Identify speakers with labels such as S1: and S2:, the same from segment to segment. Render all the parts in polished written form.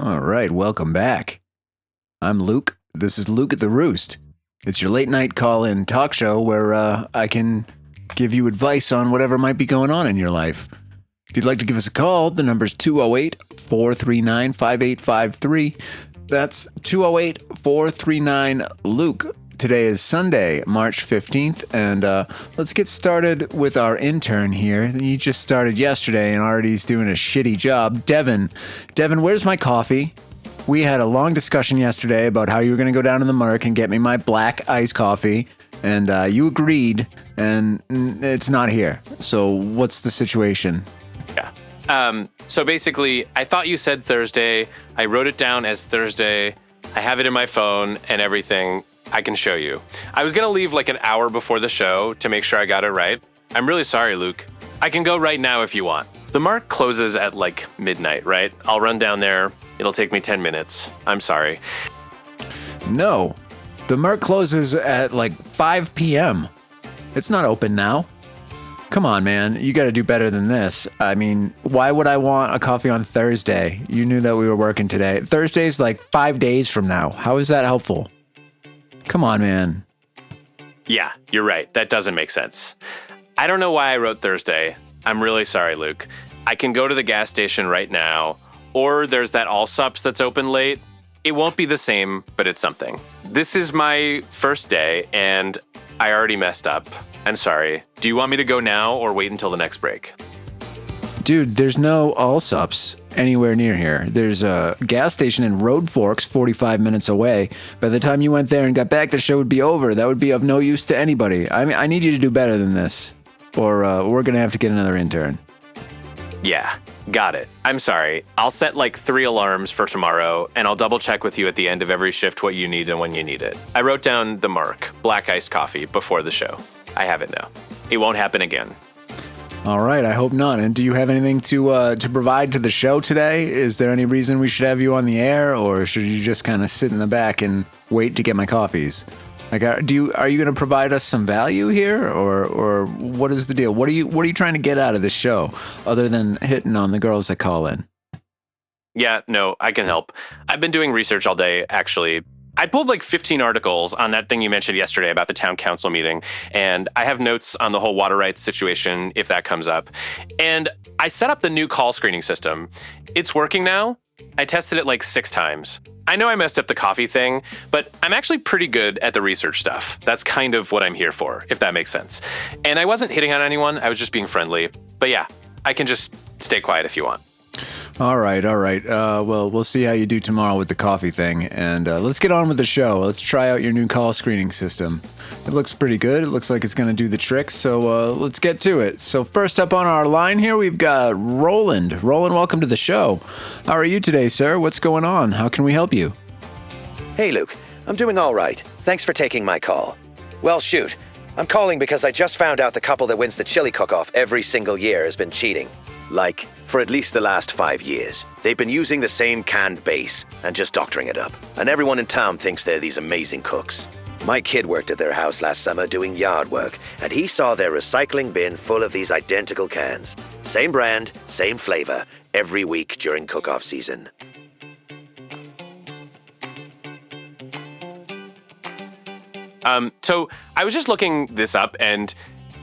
S1: All right, welcome back. I'm Luke. This is Luke at the Roost. It's your late night call-in talk show where I can give you advice on whatever might be going on in your life. If you'd like to give us a call, the number's 208-439-5853. That's 208-439-LUKE. Today is Sunday, March 15th, and let's get started with our intern here. He just started yesterday and already he's doing a shitty job. Devin, where's my coffee? We had a long discussion yesterday about how you were going to go down to the Merc and get me my black iced coffee, and you agreed, and it's not here. So what's the situation?
S2: Yeah. So basically, I thought you said Thursday. I wrote it down as Thursday. I have it in my phone and everything. I can show you. I was going to leave like an hour before the show to make sure I got it right. I'm really sorry, Luke. I can go right now if you want. The Mark closes at like midnight, right? I'll run down there. It'll take me 10 minutes. I'm sorry.
S1: No, the Merc closes at like 5 p.m. It's not open now. Come on, man. You got to do better than this. I mean, why would I want a coffee on Thursday? You knew that we were working today. Thursday's like 5 days from now. How is that helpful? Come on, man.
S2: Yeah, you're right. That doesn't make sense. I don't know why I wrote Thursday. I'm really sorry, Luke. I can go to the gas station right now, or there's that Allsups that's open late. It won't be the same, but it's something. This is my first day, and I already messed up. I'm sorry. Do you want me to go now or wait until the next break?
S1: Dude, there's no Allsups anywhere near here. There's a gas station in Road Forks 45 minutes away. By the time you went there and got back, the show would be over. That would be of no use to anybody. I mean, I need you to do better than this, or we're going to have to get another intern.
S2: Yeah, got it. I'm sorry. I'll set like 3 alarms for tomorrow, and I'll double check with you at the end of every shift what you need and when you need it. I wrote down the Mark, black iced coffee, before the show. I have it now. It won't happen again.
S1: All right, I hope not. And do you have anything to provide to the show today? Is there any reason we should have you on the air, or should you just kind of sit in the back and wait to get my coffees? Like, are you going to provide us some value here, or what is the deal? What are you trying to get out of this show, other than hitting on the girls that call in?
S2: Yeah, no, I can help. I've been doing research all day, actually. I pulled like 15 articles on that thing you mentioned yesterday about the town council meeting, and I have notes on the whole water rights situation if that comes up. And I set up the new call screening system. It's working now. I tested it like 6 times. I know I messed up the coffee thing, but I'm actually pretty good at the research stuff. That's kind of what I'm here for, if that makes sense. And I wasn't hitting on anyone. I was just being friendly. But yeah, I can just stay quiet if you want.
S1: All right. Well, we'll see how you do tomorrow with the coffee thing, and let's get on with the show. Let's try out your new call screening system. It looks pretty good. It looks like it's going to do the trick, so let's get to it. So first up on our line here, we've got Roland. Roland, welcome to the show. How are you today, sir? What's going on? How can we help you?
S3: Hey, Luke. I'm doing all right. Thanks for taking my call. Well, shoot. I'm calling because I just found out the couple that wins the chili cook-off every single year has been cheating. Like, for at least the last 5 years. They've been using the same canned base and just doctoring it up. And everyone in town thinks they're these amazing cooks. My kid worked at their house last summer doing yard work, and he saw their recycling bin full of these identical cans. Same brand, same flavor, every week during cook-off season.
S2: So I was just looking this up, and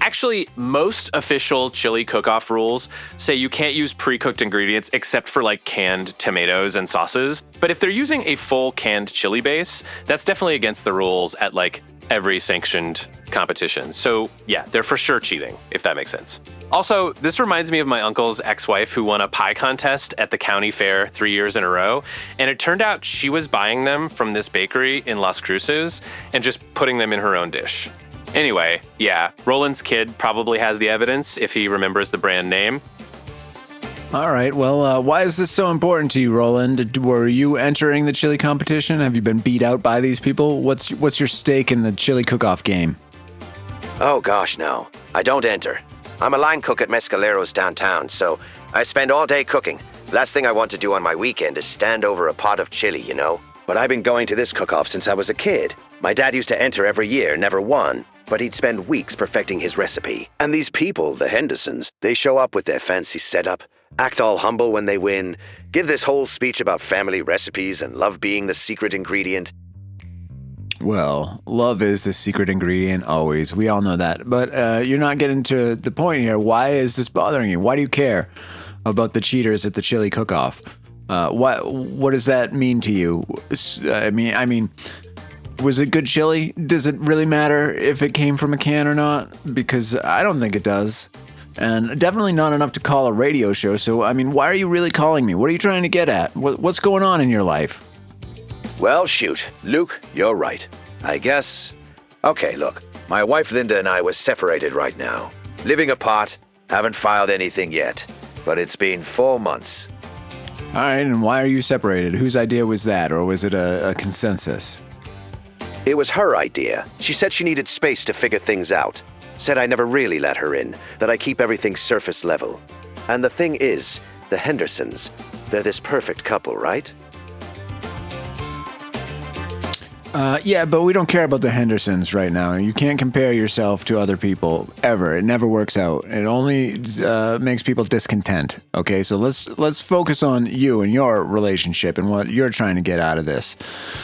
S2: actually, most official chili cook-off rules say you can't use pre-cooked ingredients except for like canned tomatoes and sauces. But if they're using a full canned chili base, that's definitely against the rules at like every sanctioned competition. So yeah, they're for sure cheating, if that makes sense. Also, this reminds me of my uncle's ex-wife who won a pie contest at the county fair 3 years in a row. And it turned out she was buying them from this bakery in Las Cruces and just putting them in her own dish. Anyway, yeah, Roland's kid probably has the evidence if he remembers the brand name.
S1: All right, well, why is this so important to you, Roland? Were you entering the chili competition? Have you been beat out by these people? What's your stake in the chili cook-off game?
S3: Oh gosh, no. I don't enter. I'm a line cook at Mescaleros downtown, so I spend all day cooking. Last thing I want to do on my weekend is stand over a pot of chili, you know? But I've been going to this cook-off since I was a kid. My dad used to enter every year, never won, but he'd spend weeks perfecting his recipe. And these people, the Hendersons, they show up with their fancy setup, act all humble when they win, give this whole speech about family recipes and love being the secret ingredient.
S1: Well, love is the secret ingredient always. We all know that. But you're not getting to the point here. Why is this bothering you? Why do you care about the cheaters at the chili cook-off? What does that mean to you? I mean, was it good chili? Does it really matter if it came from a can or not? Because I don't think it does. And definitely not enough to call a radio show. So, I mean, why are you really calling me? What are you trying to get at? What's going on in your life?
S3: Well, shoot. Luke, you're right. I guess... Okay, look. My wife Linda and I were separated right now. Living apart. Haven't filed anything yet. But it's been 4 months.
S1: All right, and why are you separated? Whose idea was that? Or was it a consensus?
S3: It was her idea. She said she needed space to figure things out. Said I never really let her in. That I keep everything surface level. And the thing is, the Hendersons, they're this perfect couple, right?
S1: Yeah, but we don't care about the Hendersons right now. You can't compare yourself to other people ever. It never works out. It only makes people discontent. Okay, so let's focus on you and your relationship and what you're trying to get out of this.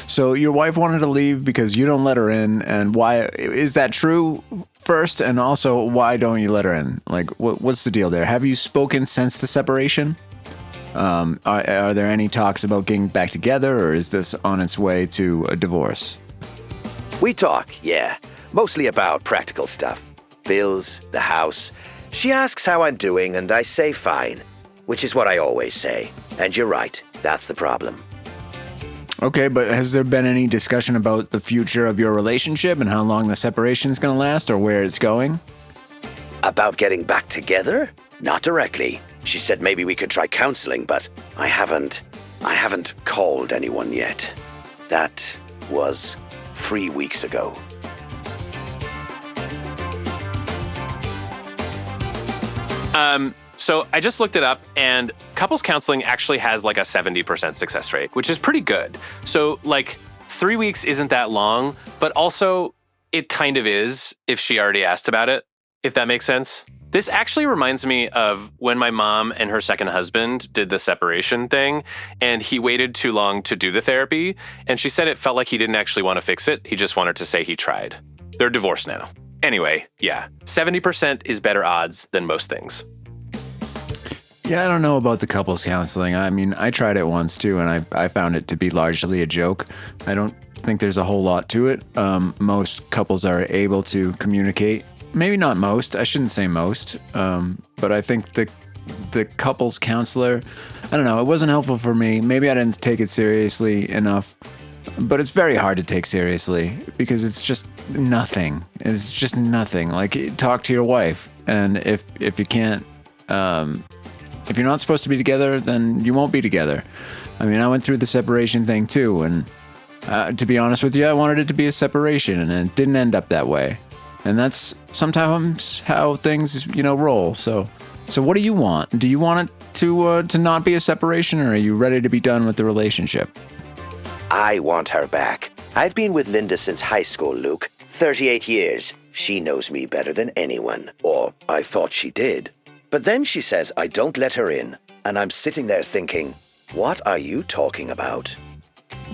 S1: So your wife wanted to leave because you don't let her in, and why is that true? First, and also, why don't you let her in? Like, what's the deal there? Have you spoken since the separation? Are there any talks about getting back together, or is this on its way to a divorce?
S3: We talk, yeah. Mostly about practical stuff. Bills, the house. She asks how I'm doing, and I say fine. Which is what I always say. And you're right, that's the problem.
S1: Okay, but has there been any discussion about the future of your relationship and how long the separation is going to last, or where it's going?
S3: About getting back together? Not directly. She said maybe we could try counseling, but I haven't called anyone yet. That was 3 weeks ago.
S2: So I just looked it up, and couples counseling actually has like a 70% success rate, which is pretty good. So like 3 weeks isn't that long, but also it kind of is if she already asked about it, if that makes sense. This actually reminds me of when my mom and her second husband did the separation thing, and he waited too long to do the therapy, and she said it felt like he didn't actually want to fix it. He just wanted to say he tried. They're divorced now. Anyway, yeah, 70% is better odds than most things.
S1: Yeah, I don't know about the couples counseling. I mean, I tried it once too, and I found it to be largely a joke. I don't think there's a whole lot to it. Most couples are able to communicate. Maybe not most. I shouldn't say most. But I think the couples counselor, I don't know, it wasn't helpful for me. Maybe I didn't take it seriously enough. But it's very hard to take seriously because it's just nothing. It's just nothing. Like, talk to your wife, and if you can't, if you're not supposed to be together, then you won't be together. I mean, I went through the separation thing too, and to be honest with you, I wanted it to be a separation, and it didn't end up that way. And that's sometimes how things, roll. So what do you want? Do you want it to not be a separation, or are you ready to be done with the relationship?
S3: I want her back. I've been with Linda since high school, Luke. 38 years. She knows me better than anyone. Or I thought she did. But then she says I don't let her in. And I'm sitting there thinking, what are you talking about?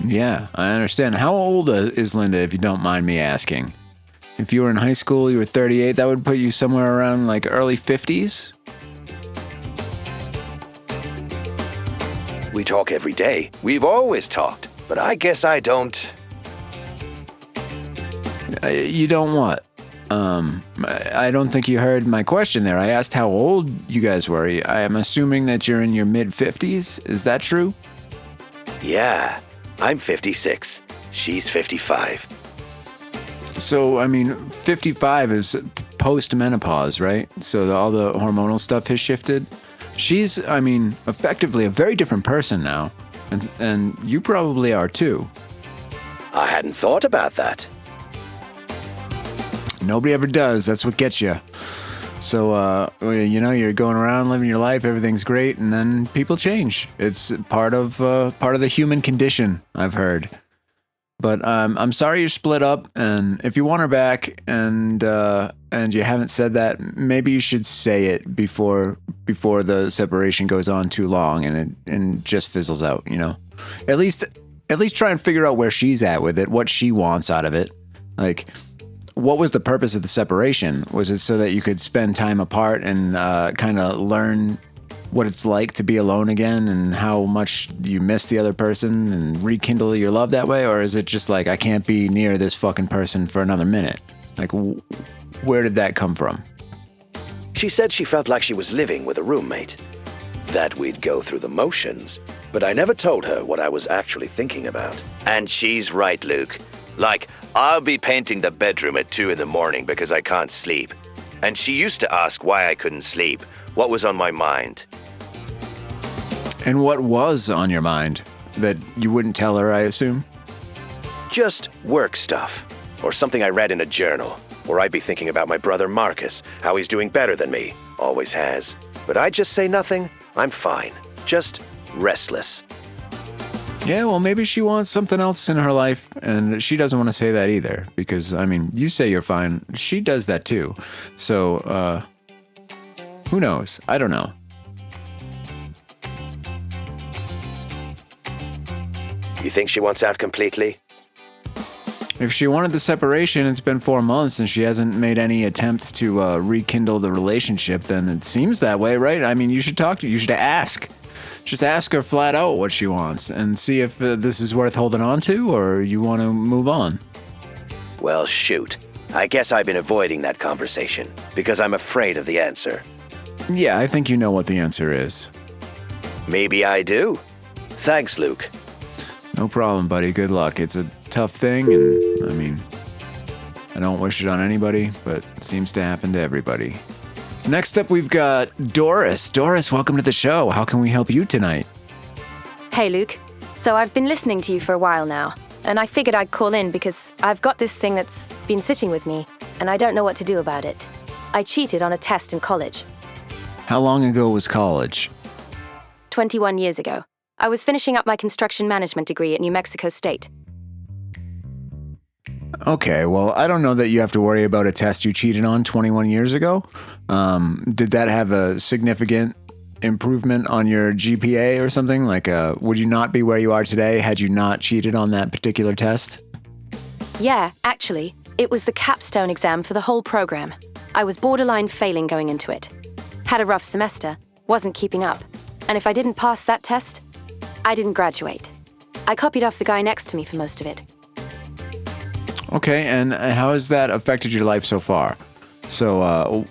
S1: Yeah, I understand. How old is Linda, if you don't mind me asking? If you were in high school, you were 38, that would put you somewhere around like early 50s?
S3: We talk every day. We've always talked. But I guess I don't...
S1: You don't what? I don't think you heard my question there. I asked how old you guys were. I am assuming that you're in your mid-50s. Is that true?
S3: Yeah, I'm 56. She's 55.
S1: So, I mean, 55 is post-menopause, right? So all the hormonal stuff has shifted. She's, I mean, effectively a very different person now. And you probably are too.
S3: I hadn't thought about that.
S1: Nobody ever does. That's what gets you. So, you're going around living your life, everything's great, and then people change. It's part of the human condition, I've heard. But I'm sorry you're split up, and if you want her back, and you haven't said that, maybe you should say it before the separation goes on too long and just fizzles out. You know, at least try and figure out where she's at with it, what she wants out of it. Like, what was the purpose of the separation? Was it so that you could spend time apart and kind of learn what it's like to be alone again and how much you miss the other person and rekindle your love that way? Or is it just like, I can't be near this fucking person for another minute? Like, where did that come from?
S3: She said she felt like she was living with a roommate, that we'd go through the motions, but I never told her what I was actually thinking about. And she's right, Luke. Like, I'll be painting the bedroom at 2 a.m. because I can't sleep. And she used to ask why I couldn't sleep, what was on my mind.
S1: And what was on your mind that you wouldn't tell her, I assume?
S3: Just work stuff, or something I read in a journal, or I'd be thinking about my brother Marcus, how he's doing better than me, always has. But I'd just say nothing, I'm fine, just restless.
S1: Yeah, well, maybe she wants something else in her life, and she doesn't want to say that either, because, I mean, you say you're fine, she does that too. So, who knows? I don't know.
S3: You think she wants out completely?
S1: If she wanted the separation, it's been 4 months and she hasn't made any attempt to rekindle the relationship, then it seems that way, right? I mean, you should talk to her. You should ask. Just ask her flat out what she wants and see if this is worth holding on to or you want to move on.
S3: Well, shoot. I guess I've been avoiding that conversation because I'm afraid of the answer.
S1: Yeah, I think you know what the answer is.
S3: Maybe I do. Thanks, Luke.
S1: No problem, buddy. Good luck. It's a tough thing, and I mean, I don't wish it on anybody, but it seems to happen to everybody. Next up, we've got Doris. Doris, welcome to the show. How can we help you tonight?
S4: Hey, Luke. So I've been listening to you for a while now, and I figured I'd call in because I've got this thing that's been sitting with me, and I don't know what to do about it. I cheated on a test in college.
S1: How long ago was college?
S4: 21 years ago. I was finishing up my construction management degree at New Mexico State.
S1: Okay, well, I don't know that you have to worry about a test you cheated on 21 years ago. Did that have a significant improvement on your GPA or something? Like, would you not be where you are today had you not cheated on that particular test?
S4: Yeah, actually, it was the capstone exam for the whole program. I was borderline failing going into it. Had a rough semester, wasn't keeping up. And if I didn't pass that test, I didn't graduate. I copied off the guy next to me for most of it.
S1: Okay, and how has that affected your life so far? So,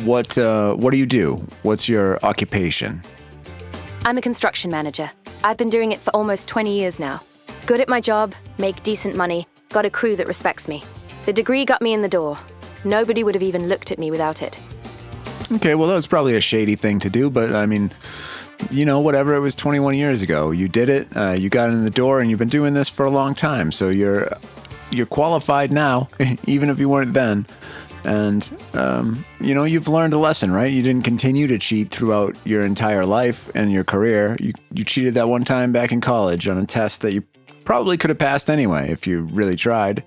S1: what do you do? What's your occupation?
S4: I'm a construction manager. I've been doing it for almost 20 years now. Good at my job, make decent money, got a crew that respects me. The degree got me in the door. Nobody would have even looked at me without it.
S1: Okay, well, that was probably a shady thing to do, but I mean, you know, whatever, it was 21 years ago. You did it, you got in the door, and you've been doing this for a long time, so you're qualified now, even if you weren't then. And, you know, you've learned a lesson, right? You didn't continue to cheat throughout your entire life and your career. You cheated that one time back in college on a test that you probably could have passed anyway if you really tried.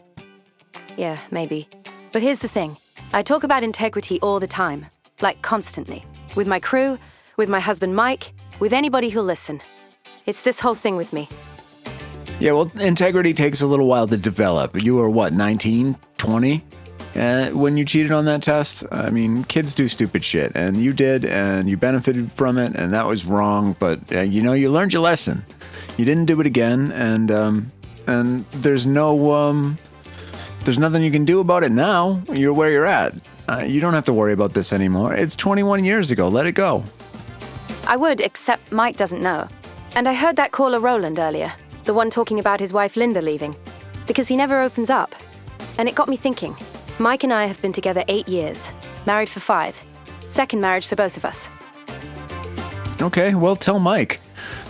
S4: Yeah, maybe. But here's the thing. I talk about integrity all the time, like constantly. With my crew, with my husband Mike, with anybody who'll listen. It's this whole thing with me.
S1: Yeah, well, integrity takes a little while to develop. You were, what, 19, 20? When you cheated on that test? I mean, kids do stupid shit, and you did, and you benefited from it, and that was wrong, but, you know, you learned your lesson. You didn't do it again, and there's nothing you can do about it now. You're where you're at. You don't have to worry about this anymore. It's 21 years ago. Let it go.
S4: I would, except Mike doesn't know. And I heard that caller Roland earlier, the one talking about his wife Linda leaving, because he never opens up. And it got me thinking. Mike and I have been together 8 years, married for 5. Second marriage for both of us.
S1: Okay, well, tell Mike.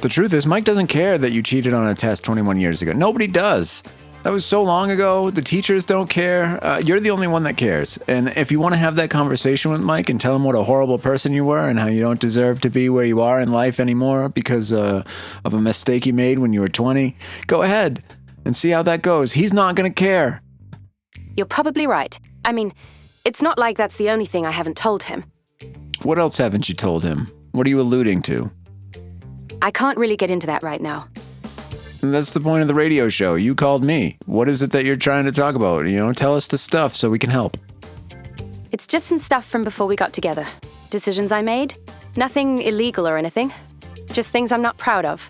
S1: The truth is, Mike doesn't care that you cheated on a test 21 years ago. Nobody does. That was so long ago. The teachers don't care. You're the only one that cares. And if you want to have that conversation with Mike and tell him what a horrible person you were and how you don't deserve to be where you are in life anymore because of a mistake you made when you were 20, go ahead. and see how that goes. He's not going to care.
S4: You're probably right. I mean, it's not like that's the only thing I haven't told him.
S1: What else haven't you told him? What are you alluding to?
S4: I can't really get into that right now.
S1: That's the point of the radio show. You called me. What is it that you're trying to talk about? Tell us the stuff so we can help.
S4: It's just some stuff from before we got together. Decisions I made. Nothing illegal or anything. Just things I'm not proud of.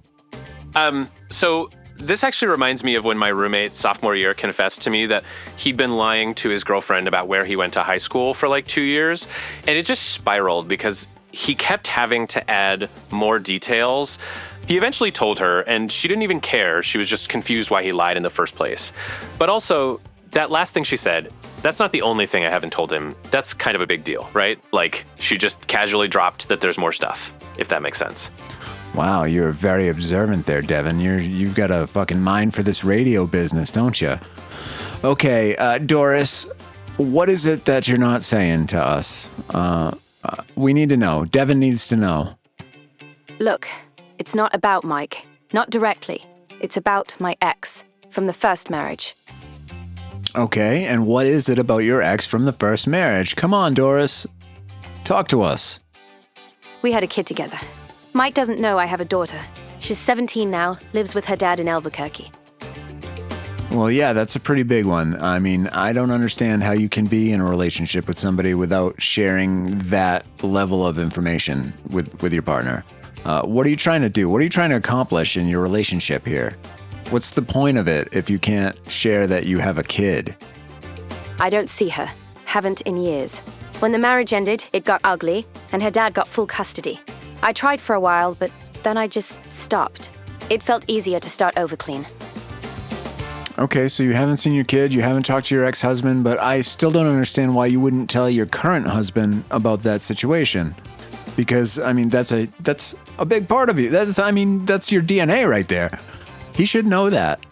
S2: So this actually reminds me of when my roommate sophomore year confessed to me that he'd been lying to his girlfriend about where he went to high school for like 2 years. And it just spiraled because he kept having to add more details. He eventually told her, and she didn't even care. She was just confused why he lied in the first place. But also, that last thing she said, that's not the only thing I haven't told him. That's kind of a big deal, right? Like, she just casually dropped that there's more stuff, if that makes sense.
S1: Wow, you're very observant there, Devin. You've got a fucking mind for this radio business, don't you? Okay, Doris, what is it that you're not saying to us? We need to know. Devin needs to know.
S4: Look, it's not about Mike. Not directly. It's about my ex from the first marriage.
S1: Okay, and what is it about your ex from the first marriage? Come on, Doris. Talk to us.
S4: We had a kid together. Mike doesn't know I have a daughter. She's 17 now, lives with her dad in Albuquerque.
S1: Well, yeah, that's a pretty big one. I mean, I don't understand how you can be in a relationship with somebody without sharing that level of information with your partner. What are you trying to do? What are you trying to accomplish in your relationship here? What's the point of it if you can't share that you have a kid?
S4: I don't see her. Haven't in years. When the marriage ended, it got ugly, and her dad got full custody. I tried for a while, but then I just stopped. It felt easier to start over clean.
S1: Okay, so you haven't seen your kid, you haven't talked to your ex-husband, but I still don't understand why you wouldn't tell your current husband about that situation. Because, I mean, that's a big part of you. That's your DNA right there. He should know that.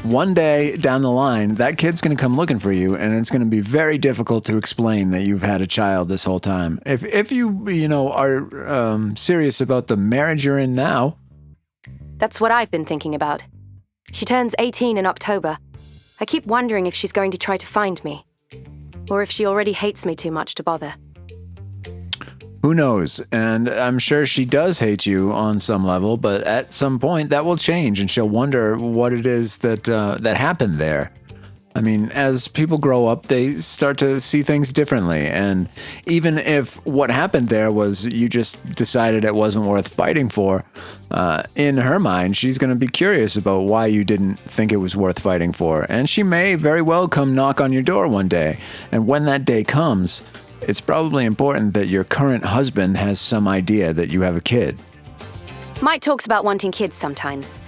S1: One day down the line, that kid's going to come looking for you, and it's going to be very difficult to explain that you've had a child this whole time. If you are serious about the marriage you're in now.
S4: That's what I've been thinking about. She turns 18 in October. I keep wondering if she's going to try to find me. Or if she already hates me too much to bother.
S1: Who knows? And I'm sure she does hate you on some level, but at some point that will change and she'll wonder what it is that happened there. I mean, as people grow up, they start to see things differently. And even if what happened there was you just decided it wasn't worth fighting for, in her mind, she's going to be curious about why you didn't think it was worth fighting for. And she may very well come knock on your door one day. And when that day comes, it's probably important that your current husband has some idea that you have a kid.
S4: Mike talks about wanting kids sometimes.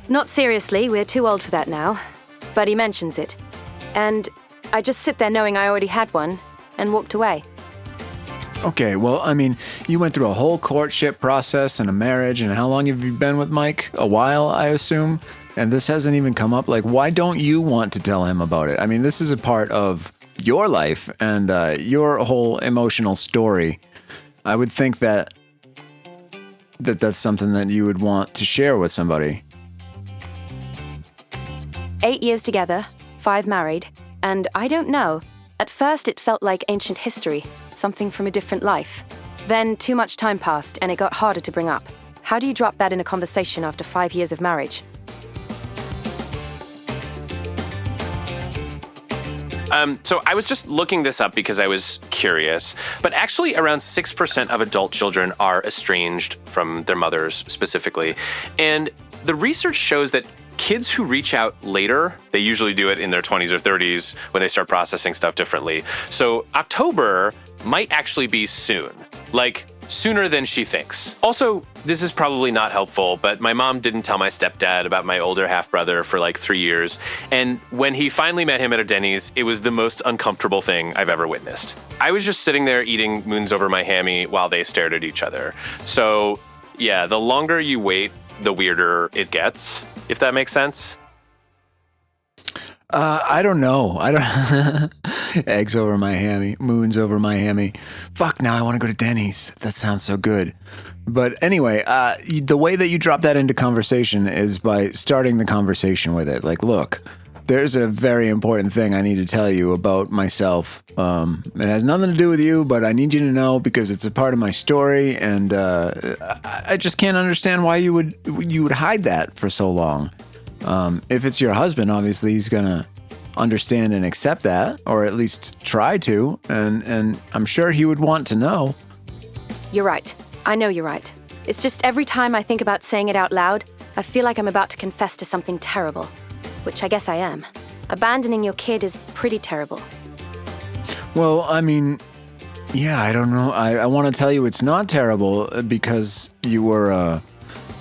S4: Not seriously, we're too old for that now. But he mentions it. And I just sit there knowing I already had one and walked away.
S1: Okay, well, I mean, you went through a whole courtship process and a marriage, and how long have you been with Mike? A while, I assume? And this hasn't even come up? Like, why don't you want to tell him about it? I mean, this is a part of your life and your whole emotional story. I would think that's something that you would want to share with somebody.
S4: 8 years together, 5 married, and I don't know. At first it felt like ancient history, something from a different life. Then too much time passed and it got harder to bring up. How do you drop that in a conversation after 5 years of marriage?
S2: So I was just looking this up because I was curious, but actually around 6% of adult children are estranged from their mothers specifically. And the research shows that kids who reach out later, they usually do it in their 20s or 30s when they start processing stuff differently. So October might actually be soon, like sooner than she thinks. Also, this is probably not helpful, but my mom didn't tell my stepdad about my older half-brother for like 3 years. And when he finally met him at a Denny's, it was the most uncomfortable thing I've ever witnessed. I was just sitting there eating moons over my hammy while they stared at each other. So yeah, the longer you wait, the weirder it gets, if that makes sense.
S1: I don't know. Eggs over my hammy, moons over my hammy. Fuck, now I want to go to Denny's. That sounds so good. But anyway, the way that you drop that into conversation is by starting the conversation with it. Like, look, there's a very important thing I need to tell you about myself. It has nothing to do with you, but I need you to know because it's a part of my story, and I just can't understand why you would hide that for so long. If it's your husband, obviously he's gonna understand and accept that, or at least try to, and I'm sure he would want to know.
S4: You're right. I know you're right. It's just every time I think about saying it out loud, I feel like I'm about to confess to something terrible. Which I guess I am. Abandoning your kid is pretty terrible.
S1: Well, I mean, yeah, I don't know. I want to tell you it's not terrible because you were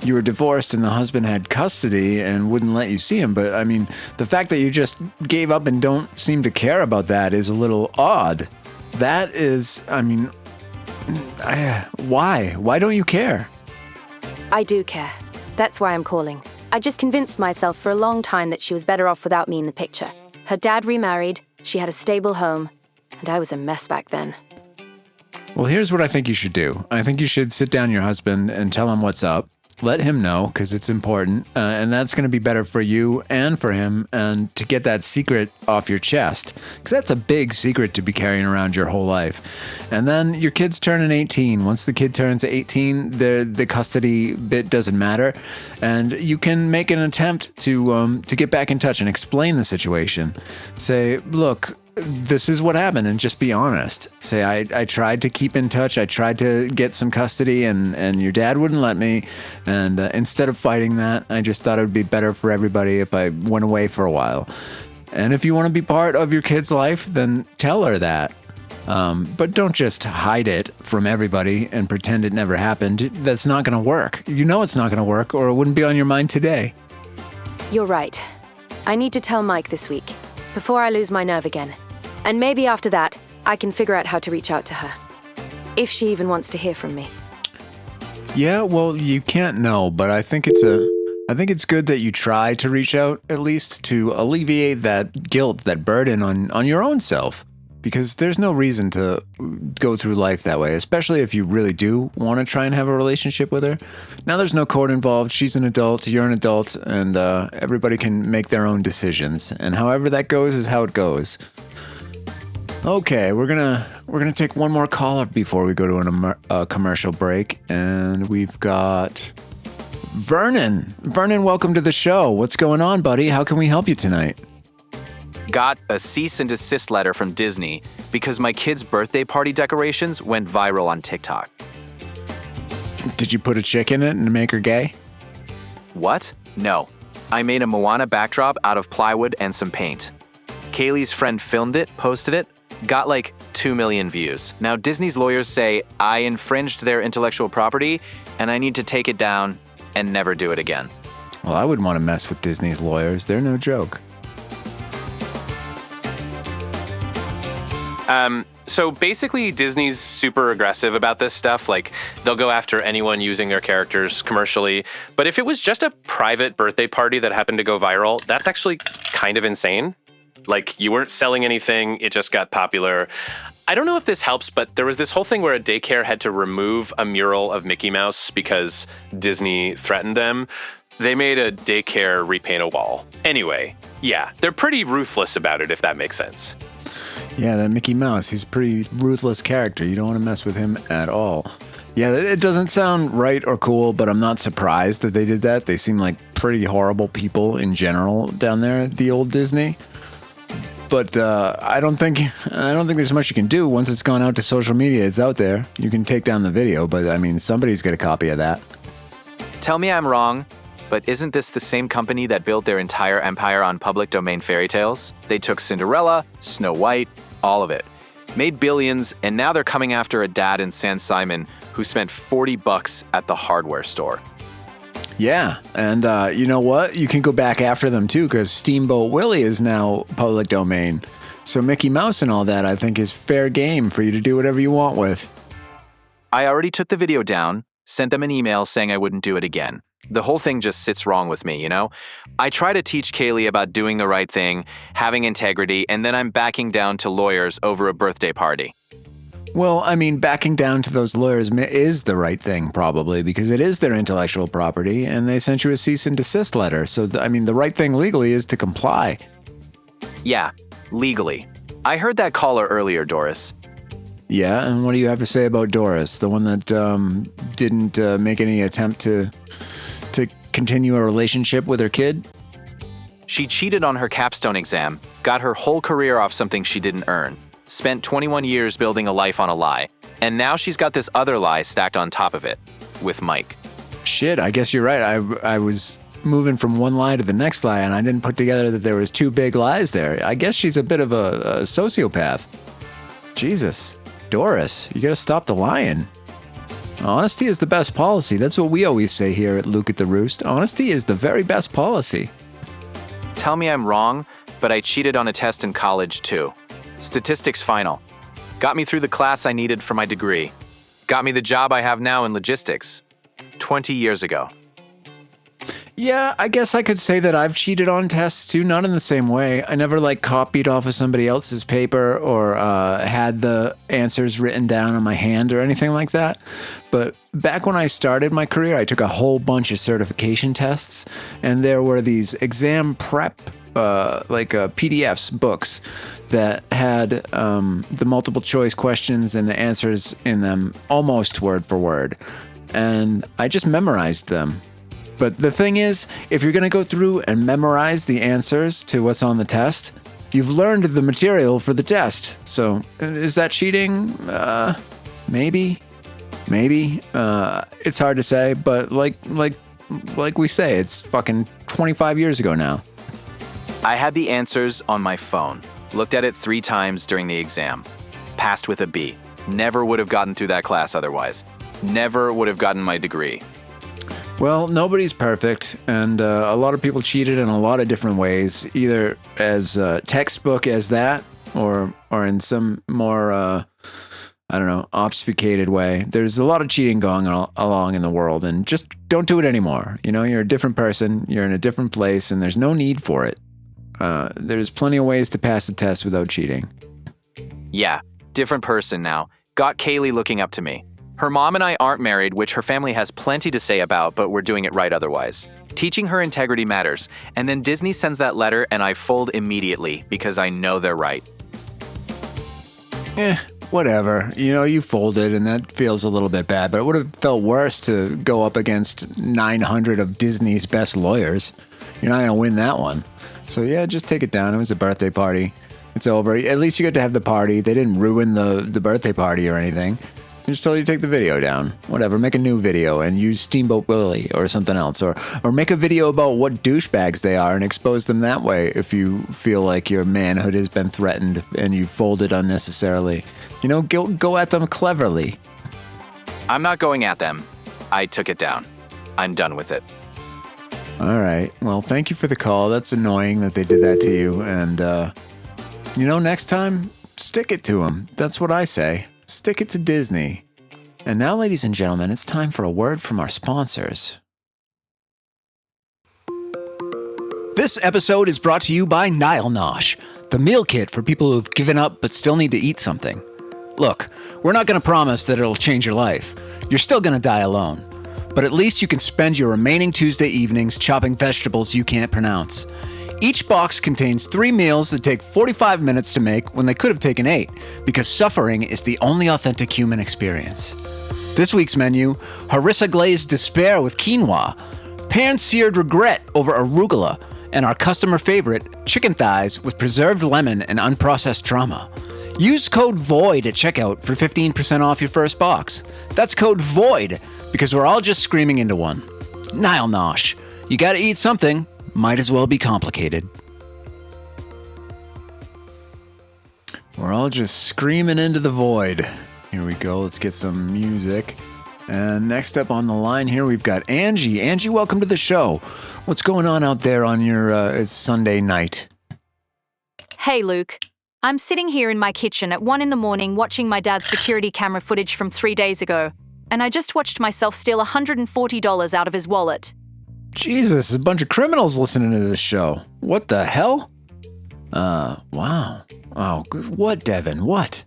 S1: divorced and the husband had custody and wouldn't let you see him. But I mean, the fact that you just gave up and don't seem to care about that is a little odd. That is, I mean, why? Why don't you care?
S4: I do care. That's why I'm calling. I just convinced myself for a long time that she was better off without me in the picture. Her dad remarried, she had a stable home, and I was a mess back then.
S1: Well, here's what I think you should do. I think you should sit down your husband and tell him what's up. Let him know, because it's important, and that's going to be better for you and for him, and to get that secret off your chest, because that's a big secret to be carrying around your whole life. And then your kid's turning 18. Once the kid turns 18, the custody bit doesn't matter, and you can make an attempt to get back in touch and explain the situation. Say, look, this is what happened, and just be honest. Say, I tried to keep in touch. I tried to get some custody, and your dad wouldn't let me. And instead of fighting that, I just thought it would be better for everybody if I went away for a while. And if you want to be part of your kid's life, then tell her that. But don't just hide it from everybody and pretend it never happened. That's not going to work. You know it's not going to work, or it wouldn't be on your mind today.
S4: You're right. I need to tell Mike this week, before I lose my nerve again. And maybe after that, I can figure out how to reach out to her. If she even wants to hear from me.
S1: Yeah, well, you can't know, but I think it's good that you try to reach out, at least to alleviate that guilt, that burden on your own self. Because there's no reason to go through life that way, especially if you really do want to try and have a relationship with her. Now there's no court involved. She's an adult, you're an adult, and everybody can make their own decisions. And however that goes is how it goes. Okay, we're gonna take one more caller before we go to a commercial break, and we've got Vernon. Vernon, welcome to the show. What's going on, buddy? How can we help you tonight?
S5: Got a cease and desist letter from Disney because my kid's birthday party decorations went viral on TikTok.
S1: Did you put a chick in it and make her gay?
S5: What? No. I made a Moana backdrop out of plywood and some paint. Kaylee's friend filmed it, posted it, got like 2 million views. Now Disney's lawyers say I infringed their intellectual property and I need to take it down and never do it again.
S1: Well, I wouldn't want to mess with Disney's lawyers. They're no joke.
S2: So basically Disney's super aggressive about this stuff. Like, they'll go after anyone using their characters commercially. But if it was just a private birthday party that happened to go viral, that's actually kind of insane. Like, you weren't selling anything, it just got popular. I don't know if this helps, but there was this whole thing where a daycare had to remove a mural of Mickey Mouse because Disney threatened them. They made a daycare repaint a wall. Anyway, yeah, they're pretty ruthless about it, if that makes sense.
S1: Yeah, that Mickey Mouse, he's a pretty ruthless character. You don't want to mess with him at all. Yeah, it doesn't sound right or cool, but I'm not surprised that they did that. They seem like pretty horrible people in general down there at the old Disney. But I don't think there's much you can do. Once it's gone out to social media, it's out there. You can take down the video, but I mean, somebody's got a copy of that.
S5: Tell me I'm wrong, but isn't this the same company that built their entire empire on public domain fairy tales? They took Cinderella, Snow White, all of it. Made billions, and now they're coming after a dad in San Simon who spent $40 at the hardware store.
S1: Yeah, and you know what? You can go back after them too, because Steamboat Willie is now public domain. So Mickey Mouse and all that, I think, is fair game for you to do whatever you want with.
S5: I already took the video down, sent them an email saying I wouldn't do it again. The whole thing just sits wrong with me, you know? I try to teach Kaylee about doing the right thing, having integrity, and then I'm backing down to lawyers over a birthday party.
S1: Well, I mean, backing down to those lawyers is the right thing, probably, because it is their intellectual property, and they sent you a cease and desist letter. So, I mean, the right thing legally is to comply.
S5: Yeah, legally. I heard that caller earlier, Doris.
S1: Yeah, and what do you have to say about Doris, the one that didn't make any attempt to continue a relationship with her kid?
S5: She cheated on her capstone exam, got her whole career off something she didn't earn, spent 21 years building a life on a lie, and now she's got this other lie stacked on top of it, with Mike.
S1: Shit, I guess you're right. I was moving from one lie to the next lie, and I didn't put together that there was two big lies there. I guess she's a bit of a sociopath. Jesus, Doris, you gotta stop the lying. Honesty is the best policy. That's what we always say here at Luke at the Roost. Honesty is the very best policy.
S5: Tell me I'm wrong, but I cheated on a test in college too. Statistics final. Got me through the class I needed for my degree. Got me the job I have now in logistics. 20 years ago.
S1: Yeah, I guess I could say that I've cheated on tests too, not in the same way. I never copied off of somebody else's paper or had the answers written down on my hand or anything like that. But back when I started my career, I took a whole bunch of certification tests, and there were these exam prep PDFs, books that had the multiple choice questions and the answers in them almost word for word. And I just memorized them. But the thing is, if you're going to go through and memorize the answers to what's on the test, you've learned the material for the test. So is that cheating? Maybe. It's hard to say, but like we say, it's fucking 25 years ago now.
S5: I had the answers on my phone. Looked at it 3 times during the exam. Passed with a B. Never would have gotten through that class otherwise. Never would have gotten my degree.
S1: Well, nobody's perfect, and a lot of people cheated in a lot of different ways, either as textbook as that, or in some more, obfuscated way. There's a lot of cheating going along in the world, and just don't do it anymore. You know, you're a different person, you're in a different place, and there's no need for it. There's plenty of ways to pass the test without cheating.
S5: Yeah, different person now. Got Kaylee looking up to me. Her mom and I aren't married, which her family has plenty to say about, but we're doing it right otherwise. Teaching her integrity matters, and then Disney sends that letter and I fold immediately because I know they're right.
S1: Whatever. You know, you folded and that feels a little bit bad, but it would have felt worse to go up against 900 of Disney's best lawyers. You're not going to win that one. So yeah, just take it down. It was a birthday party. It's over. At least you got to have the party. They didn't ruin the birthday party or anything. They just told you to take the video down. Whatever, make a new video and use Steamboat Willie or something else. Or make a video about what douchebags they are and expose them that way if you feel like your manhood has been threatened and you folded unnecessarily. You know, go at them cleverly.
S5: I'm not going at them. I took it down. I'm done with it.
S1: All right. Well, thank you for the call. That's annoying that they did that to you. And, next time, stick it to them. That's what I say. Stick it to Disney. And now, ladies and gentlemen, it's time for a word from our sponsors. This episode is brought to you by Nile Nosh, the meal kit for people who've given up but still need to eat something. Look, we're not going to promise that it'll change your life. You're still going to die alone. But at least you can spend your remaining Tuesday evenings chopping vegetables you can't pronounce. Each box contains 3 meals that take 45 minutes to make when they could have taken 8, because suffering is the only authentic human experience. This week's menu: harissa glazed despair with quinoa, pan-seared regret over arugula, and our customer favorite, chicken thighs with preserved lemon and unprocessed trauma. Use code VOID at checkout for 15% off your first box. That's code VOID, because we're all just screaming into one. Nile Nosh. You gotta eat something. Might as well be complicated. We're all just screaming into the void. Here we go. Let's get some music. And next up on the line here, we've got Angie. Angie, welcome to the show. What's going on out there on your Sunday night?
S6: Hey, Luke. I'm sitting here in my kitchen at 1 a.m. watching my dad's security camera footage from 3 days ago, and I just watched myself steal $140 out of his wallet.
S1: Jesus, a bunch of criminals listening to this show. What the hell? Wow. Oh, what, Devin? What?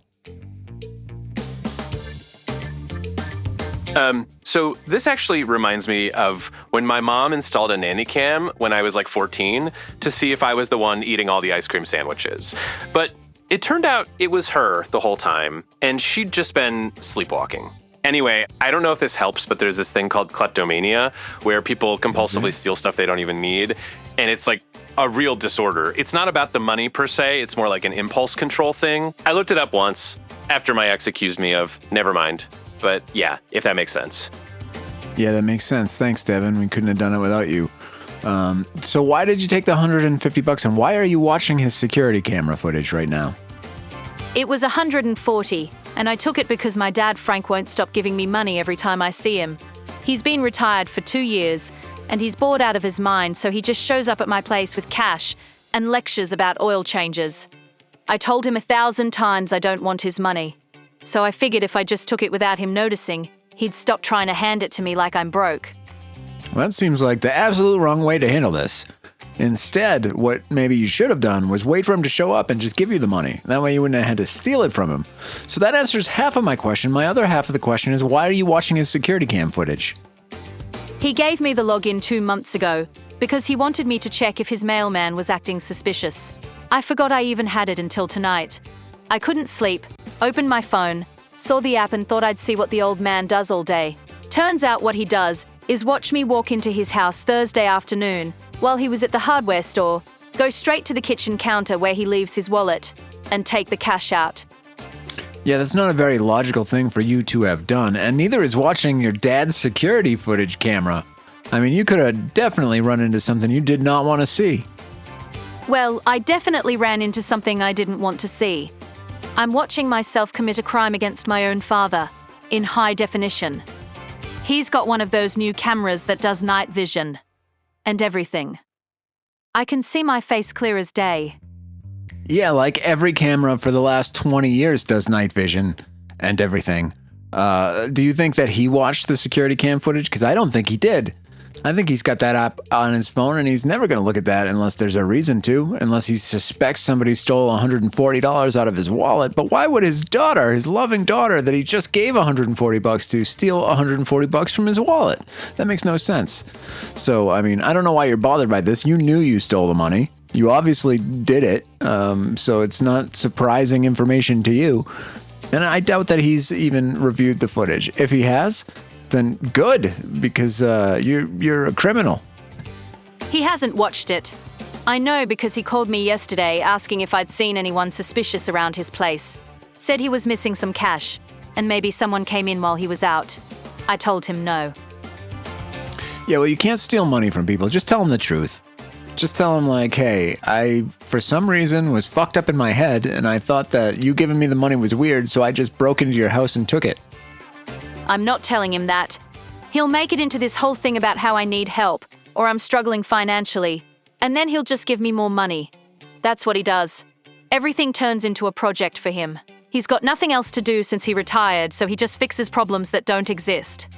S2: So this actually reminds me of when my mom installed a nanny cam when I was like 14 to see if I was the one eating all the ice cream sandwiches. But it turned out it was her the whole time, and she'd just been sleepwalking. Anyway, I don't know if this helps, but there's this thing called kleptomania where people compulsively steal stuff they don't even need. And it's like a real disorder. It's not about the money per se. It's more like an impulse control thing. I looked it up once after my ex accused me of, never mind. But yeah, if that makes sense.
S1: Yeah, that makes sense. Thanks, Devin. We couldn't have done it without you. So why did you take the $150 and why are you watching his security camera footage right now?
S6: It was $140, and I took it because my dad, Frank, won't stop giving me money every time I see him. He's been retired for 2 years, and he's bored out of his mind, so he just shows up at my place with cash and lectures about oil changes. I told him 1,000 times I don't want his money. So I figured if I just took it without him noticing, he'd stop trying to hand it to me like I'm broke.
S1: Well, that seems like the absolute wrong way to handle this. Instead, what maybe you should have done was wait for him to show up and just give you the money. That way you wouldn't have had to steal it from him. So that answers half of my question. My other half of the question is, why are you watching his security cam footage?
S6: He gave me the login 2 months ago because he wanted me to check if his mailman was acting suspicious. I forgot I even had it until tonight. I couldn't sleep, opened my phone, saw the app and thought I'd see what the old man does all day. Turns out what he does is watch me walk into his house Thursday afternoon while he was at the hardware store, go straight to the kitchen counter where he leaves his wallet, and take the cash out.
S1: Yeah, that's not a very logical thing for you to have done, and neither is watching your dad's security footage camera. I mean, you could have definitely run into something you did not want to see.
S6: Well, I definitely ran into something I didn't want to see. I'm watching myself commit a crime against my own father, in high definition. He's got one of those new cameras that does night vision. And everything. I can see my face clear as day.
S1: Yeah, like every camera for the last 20 years does night vision and everything. Do you think that he watched the security cam footage? Because I don't think he did. I think he's got that app on his phone and he's never going to look at that unless there's a reason to, unless he suspects somebody stole $140 out of his wallet. But why would his daughter, his loving daughter that he just gave $140 to, steal $140 from his wallet? That makes no sense. So, I mean, I don't know why you're bothered by this. You knew you stole the money. You obviously did it. So it's not surprising information to you. And I doubt that he's even reviewed the footage. If he has, then good, because you're a criminal.
S6: He hasn't watched it. I know because he called me yesterday asking if I'd seen anyone suspicious around his place. Said he was missing some cash, and maybe someone came in while he was out. I told him no.
S1: Yeah, well, you can't steal money from people. Just tell them the truth. Just tell them, like, hey, I, for some reason, was fucked up in my head, and I thought that you giving me the money was weird, so I just broke into your house and took it.
S6: I'm not telling him that. He'll make it into this whole thing about how I need help, or I'm struggling financially, and then he'll just give me more money. That's what he does. Everything turns into a project for him. He's got nothing else to do since he retired, so he just fixes problems that don't exist.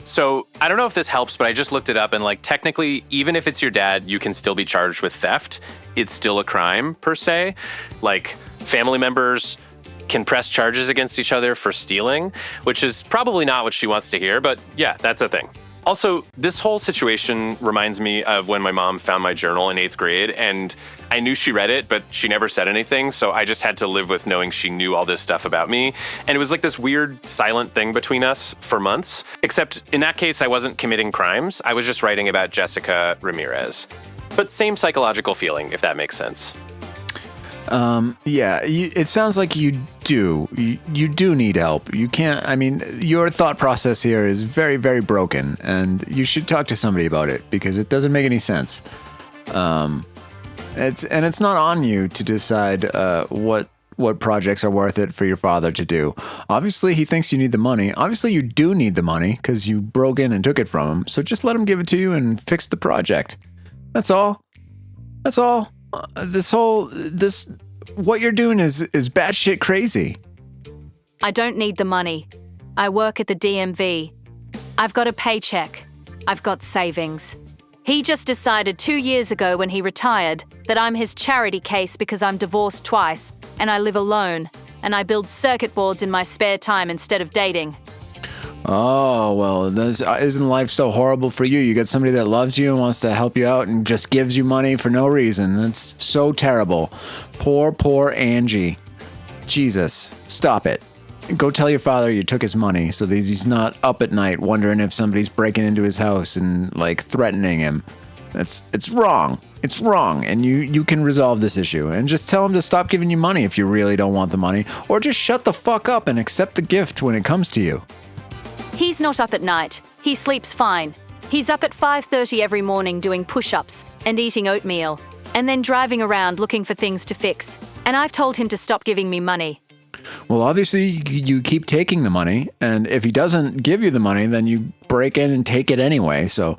S2: So I don't know if this helps, but I just looked it up and like technically, even if it's your dad, you can still be charged with theft. It's still a crime per se. Like family members can press charges against each other for stealing, which is probably not what she wants to hear, but yeah, that's a thing. Also, this whole situation reminds me of when my mom found my journal in 8th grade, and I knew she read it, but she never said anything, so I just had to live with knowing she knew all this stuff about me. And it was like this weird silent thing between us for months, except in that case, I wasn't committing crimes. I was just writing about Jessica Ramirez. But same psychological feeling, if that makes sense.
S1: Yeah, it sounds like you do. You do need help. You can't, I mean, your thought process here is very, very broken, and you should talk to somebody about it because it doesn't make any sense. It's not on you to decide what projects are worth it for your father to do. Obviously, he thinks you need the money. Obviously, you do need the money because you broke in and took it from him. So just let him give it to you and fix the project. That's all. That's all. What you're doing is batshit crazy.
S6: I don't need the money. I work at the DMV. I've got a paycheck. I've got savings. He just decided 2 years ago when he retired that I'm his charity case because I'm divorced twice and I live alone and I build circuit boards in my spare time instead of dating.
S1: Oh, well, isn't life so horrible for you? You got somebody that loves you and wants to help you out and just gives you money for no reason. That's so terrible. Poor Angie. Jesus, stop it. Go tell your father you took his money so that he's not up at night wondering if somebody's breaking into his house and, like, threatening him. It's wrong. It's wrong, and you can resolve this issue. And just tell him to stop giving you money if you really don't want the money, or just shut the fuck up and accept the gift when it comes to you.
S6: He's not up at night. He sleeps fine. He's up at 5:30 every morning doing push-ups and eating oatmeal, and then driving around looking for things to fix. And I've told him to stop giving me money.
S1: Well, obviously, you keep taking the money, and if he doesn't give you the money, then you break in and take it anyway. So,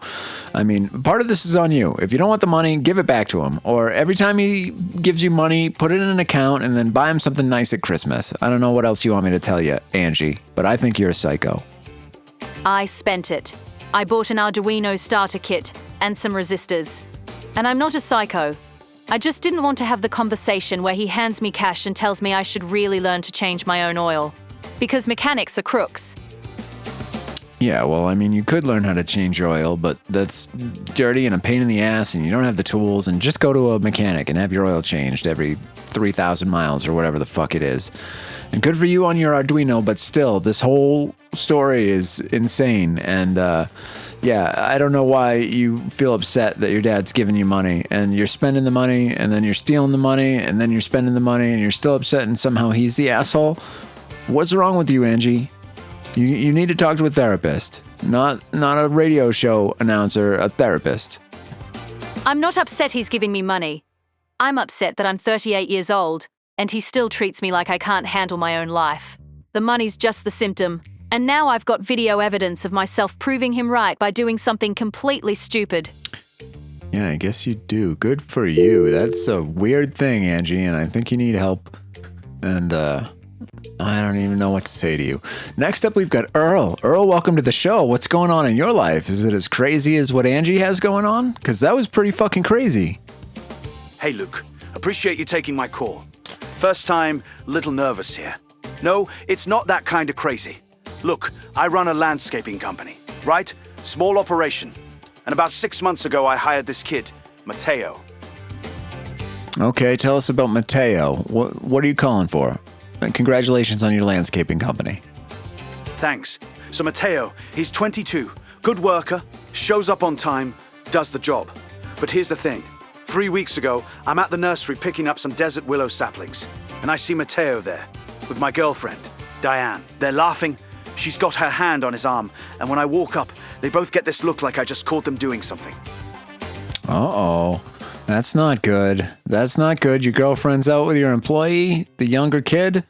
S1: I mean, part of this is on you. If you don't want the money, give it back to him. Or every time he gives you money, put it in an account and then buy him something nice at Christmas. I don't know what else you want me to tell you, Angie, but I think you're a psycho.
S6: I spent it. I bought an Arduino starter kit and some resistors. And I'm not a psycho. I just didn't want to have the conversation where he hands me cash and tells me I should really learn to change my own oil. Because mechanics are crooks.
S1: Yeah, well, I mean, you could learn how to change your oil, but that's dirty and a pain in the ass, and you don't have the tools, and just go to a mechanic and have your oil changed every 3,000 miles or whatever the fuck it is. And good for you on your Arduino, but still, this whole story is insane, and yeah, I don't know why you feel upset that your dad's giving you money and you're spending the money and then you're stealing the money and then you're spending the money and you're still upset and somehow he's the asshole. What's wrong with you, Angie? You need to talk to a therapist, not a radio show announcer, a therapist.
S6: I'm not upset he's giving me money. I'm upset that I'm 38 years old and he still treats me like I can't handle my own life. The money's just the symptom. And now I've got video evidence of myself proving him right by doing something completely stupid.
S1: Yeah, I guess you do. Good for you. That's a weird thing, Angie, and I think you need help. And I don't even know what to say to you. Next up, we've got Earl. Earl, welcome to the show. What's going on in your life? Is it as crazy as what Angie has going on? Because that was pretty fucking crazy.
S7: Hey, Luke. Appreciate you taking my call. First time, little nervous here. No, it's not that kind of crazy. Look, I run a landscaping company, right? Small operation. And about 6 months ago, I hired this kid, Mateo.
S1: Okay, tell us about Mateo. What are you calling for? And congratulations on your landscaping company.
S7: Thanks. So Mateo, he's 22, good worker, shows up on time, does the job. But here's the thing. 3 weeks ago, I'm at the nursery picking up some desert willow saplings. And I see Mateo there, with my girlfriend, Diane. They're laughing. She's got her hand on his arm, and when I walk up, they both get this look like I just caught them doing something.
S1: Uh-oh. That's not good. That's not good. Your girlfriend's out with your employee, the younger kid.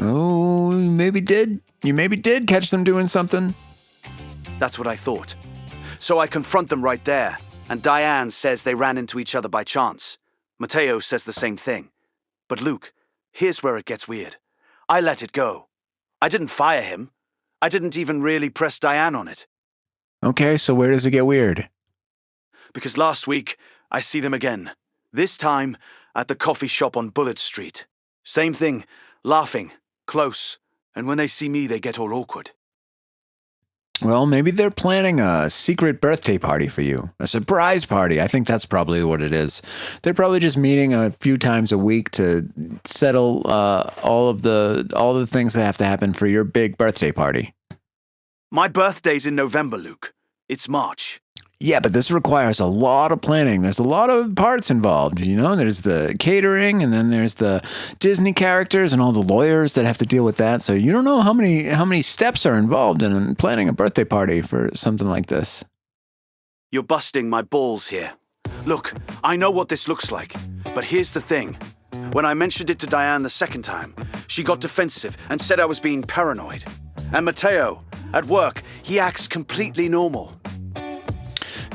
S1: Oh, you maybe did catch them doing something.
S7: That's what I thought. So I confront them right there, and Diane says they ran into each other by chance. Mateo says the same thing. But Luke, here's where it gets weird. I let it go. I didn't fire him. I didn't even really press Diane on it.
S1: Okay, so where does it get weird?
S7: Because last week, I see them again. This time, at the coffee shop on Bullet Street. Same thing, laughing, close, and when they see me, they get all awkward.
S1: Well, maybe they're planning a secret birthday party for you. A surprise party. I think that's probably what it is. They're probably just meeting a few times a week to settle all the things that have to happen for your big birthday party.
S7: My birthday's in November, Luke. It's March.
S1: Yeah, but this requires a lot of planning. There's a lot of parts involved, you know? There's the catering, and then there's the Disney characters and all the lawyers that have to deal with that. So you don't know how many steps are involved in planning a birthday party for something like this.
S7: You're busting my balls here. Look, I know what this looks like, but here's the thing. When I mentioned it to Diane the second time, she got defensive and said I was being paranoid. And Mateo, at work, he acts completely normal.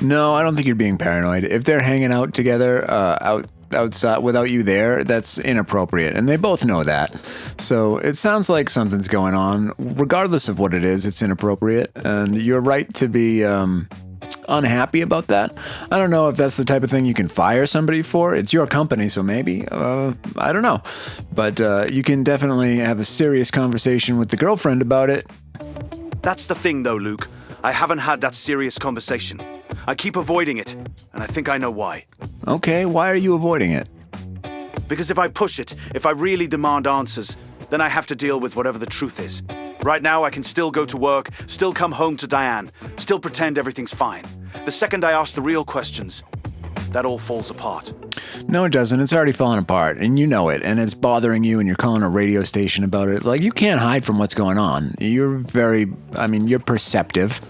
S1: No, I don't think you're being paranoid. If they're hanging out together out outside without you there, that's inappropriate. And they both know that. So it sounds like something's going on. Regardless of what it is, it's inappropriate. And you're right to be unhappy about that. I don't know if that's the type of thing you can fire somebody for. It's your company, so maybe. I don't know. But you can definitely have a serious conversation with the girlfriend about it.
S7: That's the thing, though, Luke. I haven't had that serious conversation. I keep avoiding it, and I think I know why.
S1: Okay, why are you avoiding it?
S7: Because if I push it, if I really demand answers, then I have to deal with whatever the truth is. Right now, I can still go to work, still come home to Diane, still pretend everything's fine. The second I ask the real questions, that all falls apart.
S1: No, it doesn't. It's already fallen apart, and you know it, and it's bothering you, and you're calling a radio station about it. Like, you can't hide from what's going on. You're perceptive.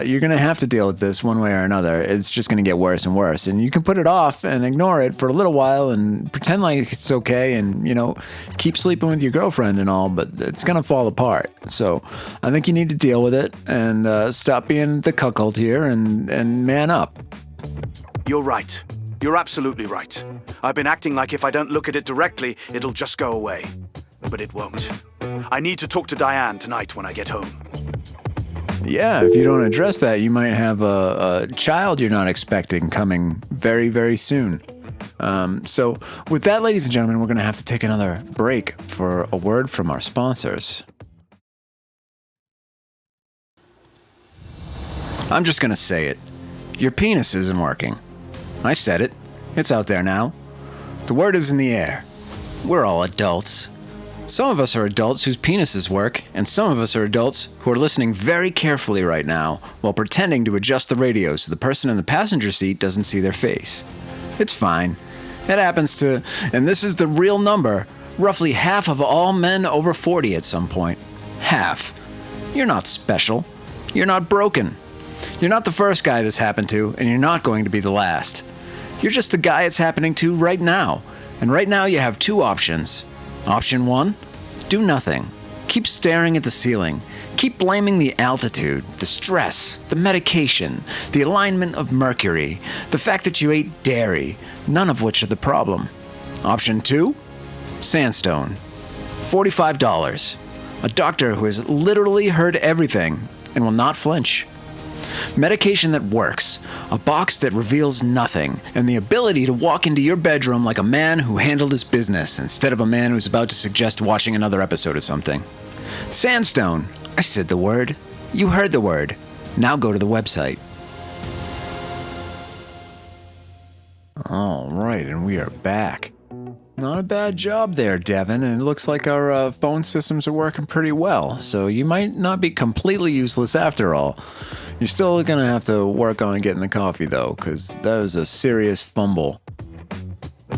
S1: You're going to have to deal with this one way or another. It's just going to get worse and worse. And you can put it off and ignore it for a little while and pretend like it's okay and, keep sleeping with your girlfriend and all, but it's going to fall apart. So I think you need to deal with it and stop being the cuckold here and man up.
S7: You're right. You're absolutely right. I've been acting like if I don't look at it directly, it'll just go away. But it won't. I need to talk to Diane tonight when I get home.
S1: Yeah, if you don't address that, you might have a child you're not expecting coming very, very soon. So with that, ladies and gentlemen, we're going to have to take another break for a word from our sponsors. I'm just going to say it. Your penis isn't working. I said it. It's out there now. The word is in the air. We're all adults. Some of us are adults whose penises work, and some of us are adults who are listening very carefully right now while pretending to adjust the radio so the person in the passenger seat doesn't see their face. It's fine. It happens to, and this is the real number, roughly half of all men over 40 at some point. Half. You're not special. You're not broken. You're not the first guy this happened to, and you're not going to be the last. You're just the guy it's happening to right now. And right now you have two options. Option 1, do nothing. Keep staring at the ceiling. Keep blaming the altitude, the stress, the medication, the alignment of Mercury, the fact that you ate dairy, none of which are the problem. Option 2, sandstone. $45. A doctor who has literally heard everything and will not flinch. Medication that works, a box that reveals nothing, and the ability to walk into your bedroom like a man who handled his business instead of a man who's about to suggest watching another episode of something. Sandstone. I said the word. You heard the word. Now go to the website. All right, and we are back. Not a bad job there, Devin, and it looks like our phone systems are working pretty well, so you might not be completely useless after all. You're still going to have to work on getting the coffee, though, because that was a serious fumble.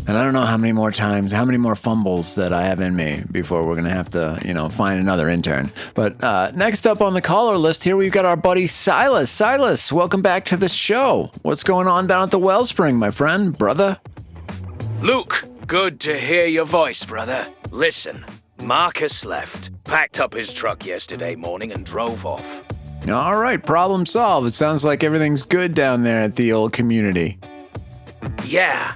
S1: And I don't know how many more fumbles that I have in me before we're going to have to, find another intern. But next up on the caller list here, we've got our buddy Silas. Silas, welcome back to the show. What's going on down at the Wellspring, my friend, brother?
S8: Luke, good to hear your voice, brother. Listen, Marcus left, packed up his truck yesterday morning and drove off.
S1: All right, problem solved. It sounds like everything's good down there at the old community.
S8: Yeah,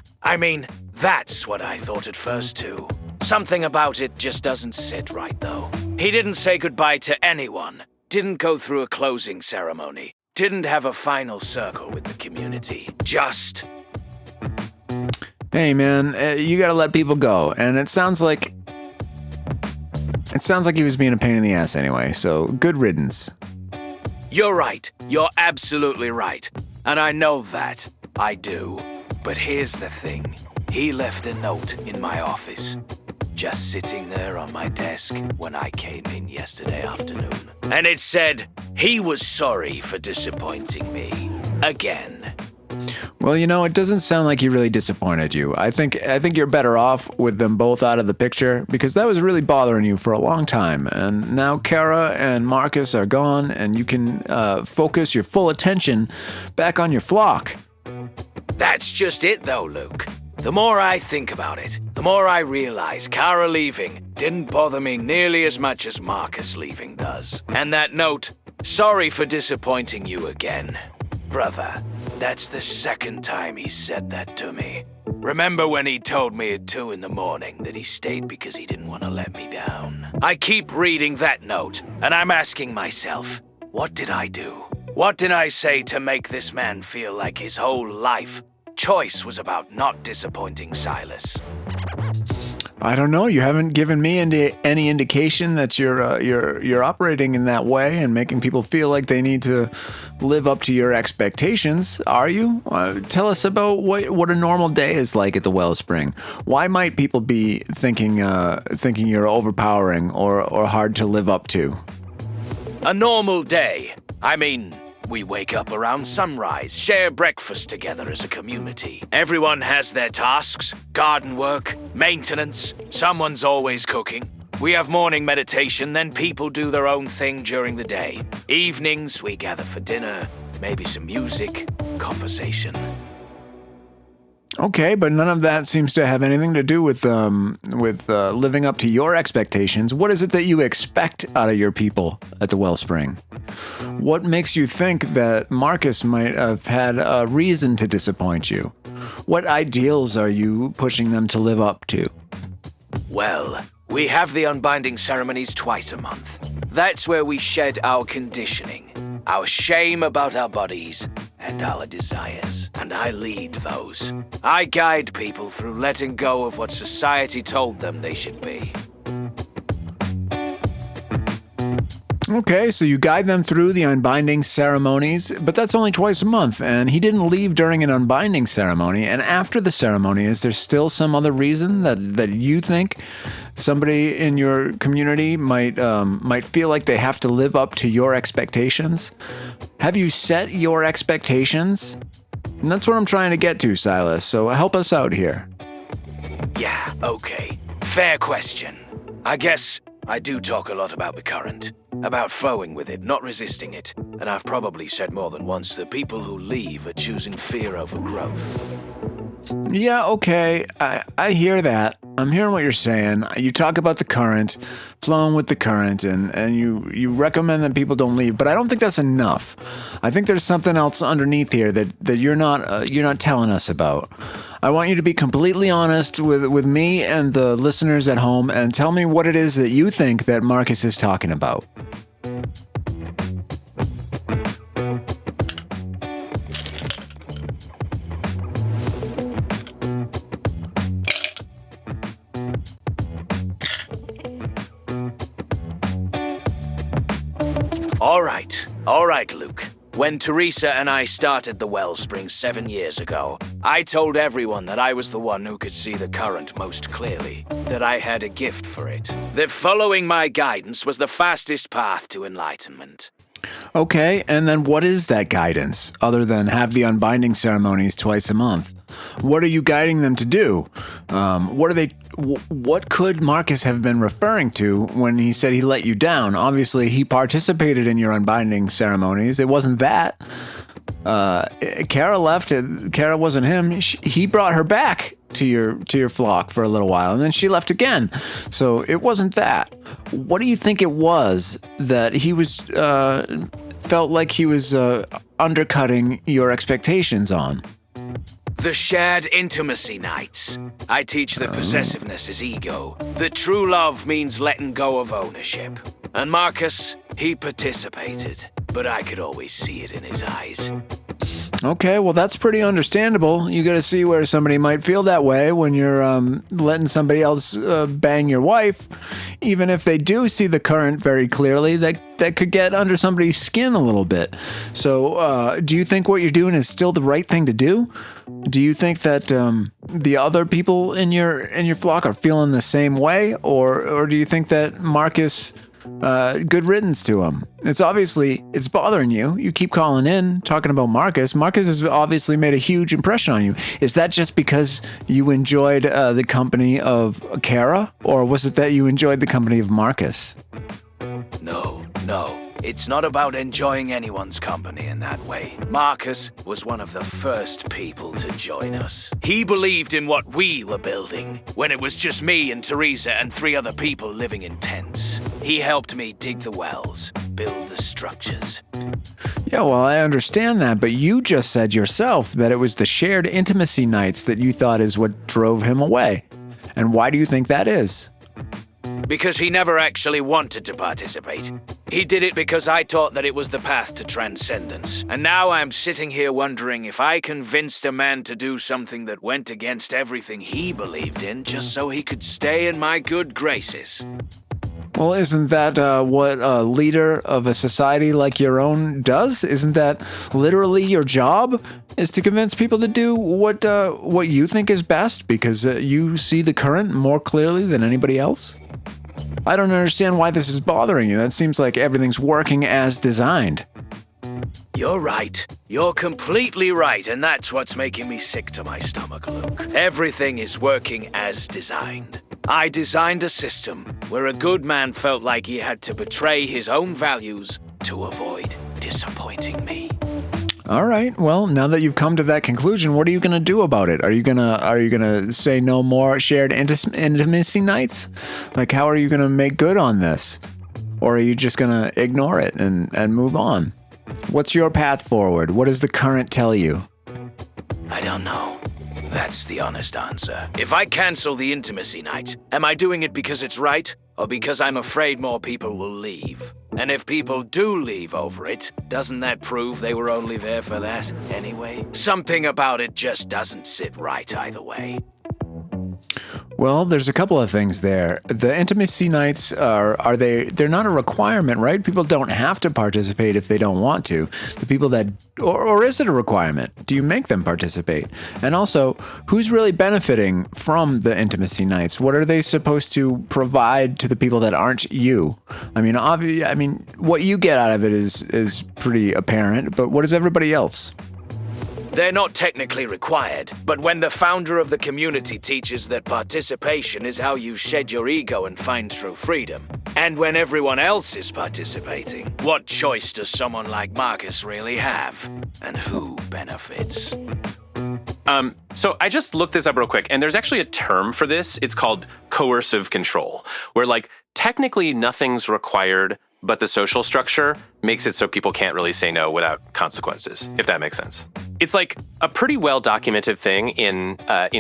S8: that's what I thought at first, too. Something about it just doesn't sit right, though. He didn't say goodbye to anyone, didn't go through a closing ceremony, didn't have a final circle with the community. Just...
S1: Hey, man, you gotta let people go. And it sounds like he was being a pain in the ass anyway, so good riddance.
S8: You're right. You're absolutely right. And I know that. I do. But here's the thing. He left a note in my office. Just sitting there on my desk when I came in yesterday afternoon. And it said, he was sorry for disappointing me. Again.
S1: Well, it doesn't sound like he really disappointed you. I think you're better off with them both out of the picture because that was really bothering you for a long time. And now Kara and Marcus are gone and you can focus your full attention back on your flock.
S8: That's just it though, Luke. The more I think about it, the more I realize Kara leaving didn't bother me nearly as much as Marcus leaving does. And that note, sorry for disappointing you again. Brother, that's the second time he said that to me. Remember when he told me at 2 in the morning that he stayed because he didn't want to let me down? I keep reading that note, and I'm asking myself, what did I do? What did I say to make this man feel like his whole life choice was about not disappointing Silas?
S1: I don't know. You haven't given me any indication that you're operating in that way and making people feel like they need to live up to your expectations. Are you? Tell us about what a normal day is like at the Wellspring. Why might people be thinking you're overpowering or hard to live up to?
S8: A normal day. I mean, we wake up around sunrise, share breakfast together as a community. Everyone has their tasks, garden work, maintenance, someone's always cooking. We have morning meditation, then people do their own thing during the day. Evenings, we gather for dinner, maybe some music, conversation.
S1: Okay, but none of that seems to have anything to do with living up to your expectations. What is it that you expect out of your people at the Wellspring? What makes you think that Marcus might have had a reason to disappoint you? What ideals are you pushing them to live up to?
S8: Well, we have the unbinding ceremonies twice a month. That's where we shed our conditioning, our shame about our bodies, and our desires. And I lead those. I guide people through letting go of what society told them they should be.
S1: Okay, so you guide them through the unbinding ceremonies, but that's only twice a month, and he didn't leave during an unbinding ceremony. And after the ceremony, is there still some other reason that you think somebody in your community might feel like they have to live up to your expectations? Have you set your expectations? And that's what I'm trying to get to, Silas, so help us out here.
S8: Yeah, okay. Fair question. I guess I do talk a lot about the current. About flowing with it, not resisting it. And I've probably said more than once that people who leave are choosing fear over growth.
S1: Yeah, okay. I hear that. I'm hearing what you're saying. You talk about the current, flowing with the current, and you recommend that people don't leave, but I don't think that's enough. I think there's something else underneath here that you're not telling us about. I want you to be completely honest with me and the listeners at home and tell me what it is that you think that Marcus is talking about.
S8: All right, Luke. When Teresa and I started the Wellspring 7 years ago, I told everyone that I was the one who could see the current most clearly, that I had a gift for it, that following my guidance was the fastest path to enlightenment.
S1: Okay, and then what is that guidance, other than have the unbinding ceremonies twice a month? What are you guiding them to do? What could Marcus have been referring to when he said he let you down? Obviously, he participated in your unbinding ceremonies. It wasn't that. Kara left. Kara wasn't him. He brought her back to your flock for a little while, and then she left again. So it wasn't that. What do you think it was that he was felt like he was undercutting your expectations on?
S8: The shared intimacy nights. I teach that possessiveness is ego, that true love means letting go of ownership. And Marcus, he participated, but I could always see it in his eyes.
S1: Okay, well, that's pretty understandable. You got to see where somebody might feel that way when you're letting somebody else bang your wife. Even if they do see the current very clearly, that could get under somebody's skin a little bit. So do you think what you're doing is still the right thing to do? Do you think that the other people in your flock are feeling the same way? Or do you think that Marcus... good riddance to him. It's bothering you. You keep calling in, talking about Marcus. Marcus has obviously made a huge impression on you. Is that just because you enjoyed the company of Kara? Or was it that you enjoyed the company of Marcus?
S8: No. It's not about enjoying anyone's company in that way. Marcus was one of the first people to join us. He believed in what we were building, when it was just me and Teresa and 3 other people living in tents. He helped me dig the wells, build the structures.
S1: Yeah, well, I understand that, but you just said yourself that it was the shared intimacy nights that you thought is what drove him away. And why do you think that is?
S8: Because he never actually wanted to participate. He did it because I taught that it was the path to transcendence. And now I'm sitting here wondering if I convinced a man to do something that went against everything he believed in just so he could stay in my good graces.
S1: Well, isn't that what a leader of a society like your own does? Isn't that literally your job? Is to convince people to do what you think is best because you see the current more clearly than anybody else? I don't understand why this is bothering you. That seems like everything's working as designed.
S8: You're right. You're completely right, and that's what's making me sick to my stomach, Luke. Everything is working as designed. I designed a system where a good man felt like he had to betray his own values to avoid disappointing me.
S1: All right. Well, now that you've come to that conclusion, what are you going to do about it? Are you going to say no more shared intimacy nights? Like, how are you going to make good on this? Or are you just going to ignore it and move on? What's your path forward? What does the current tell you?
S8: I don't know. That's the honest answer. If I cancel the intimacy night, am I doing it because it's right, or because I'm afraid more people will leave? And if people do leave over it, doesn't that prove they were only there for that anyway? Something about it just doesn't sit right either way.
S1: Well, there's a couple of things there. The intimacy nights they're not a requirement, right? People don't have to participate if they don't want to. The people that, or is it a requirement? Do you make them participate? And also, who's really benefiting from the intimacy nights? What are they supposed to provide to the people that aren't you? I mean, what you get out of it is pretty apparent, but what does everybody else?
S8: They're not technically required, but when the founder of the community teaches that participation is how you shed your ego and find true freedom, and when everyone else is participating, what choice does someone like Marcus really have? And who benefits?
S2: So I just looked this up real quick, and there's actually a term for this. It's called coercive control, where like technically nothing's required, but the social structure makes it so people can't really say no without consequences, if that makes sense. It's like a pretty well-documented thing in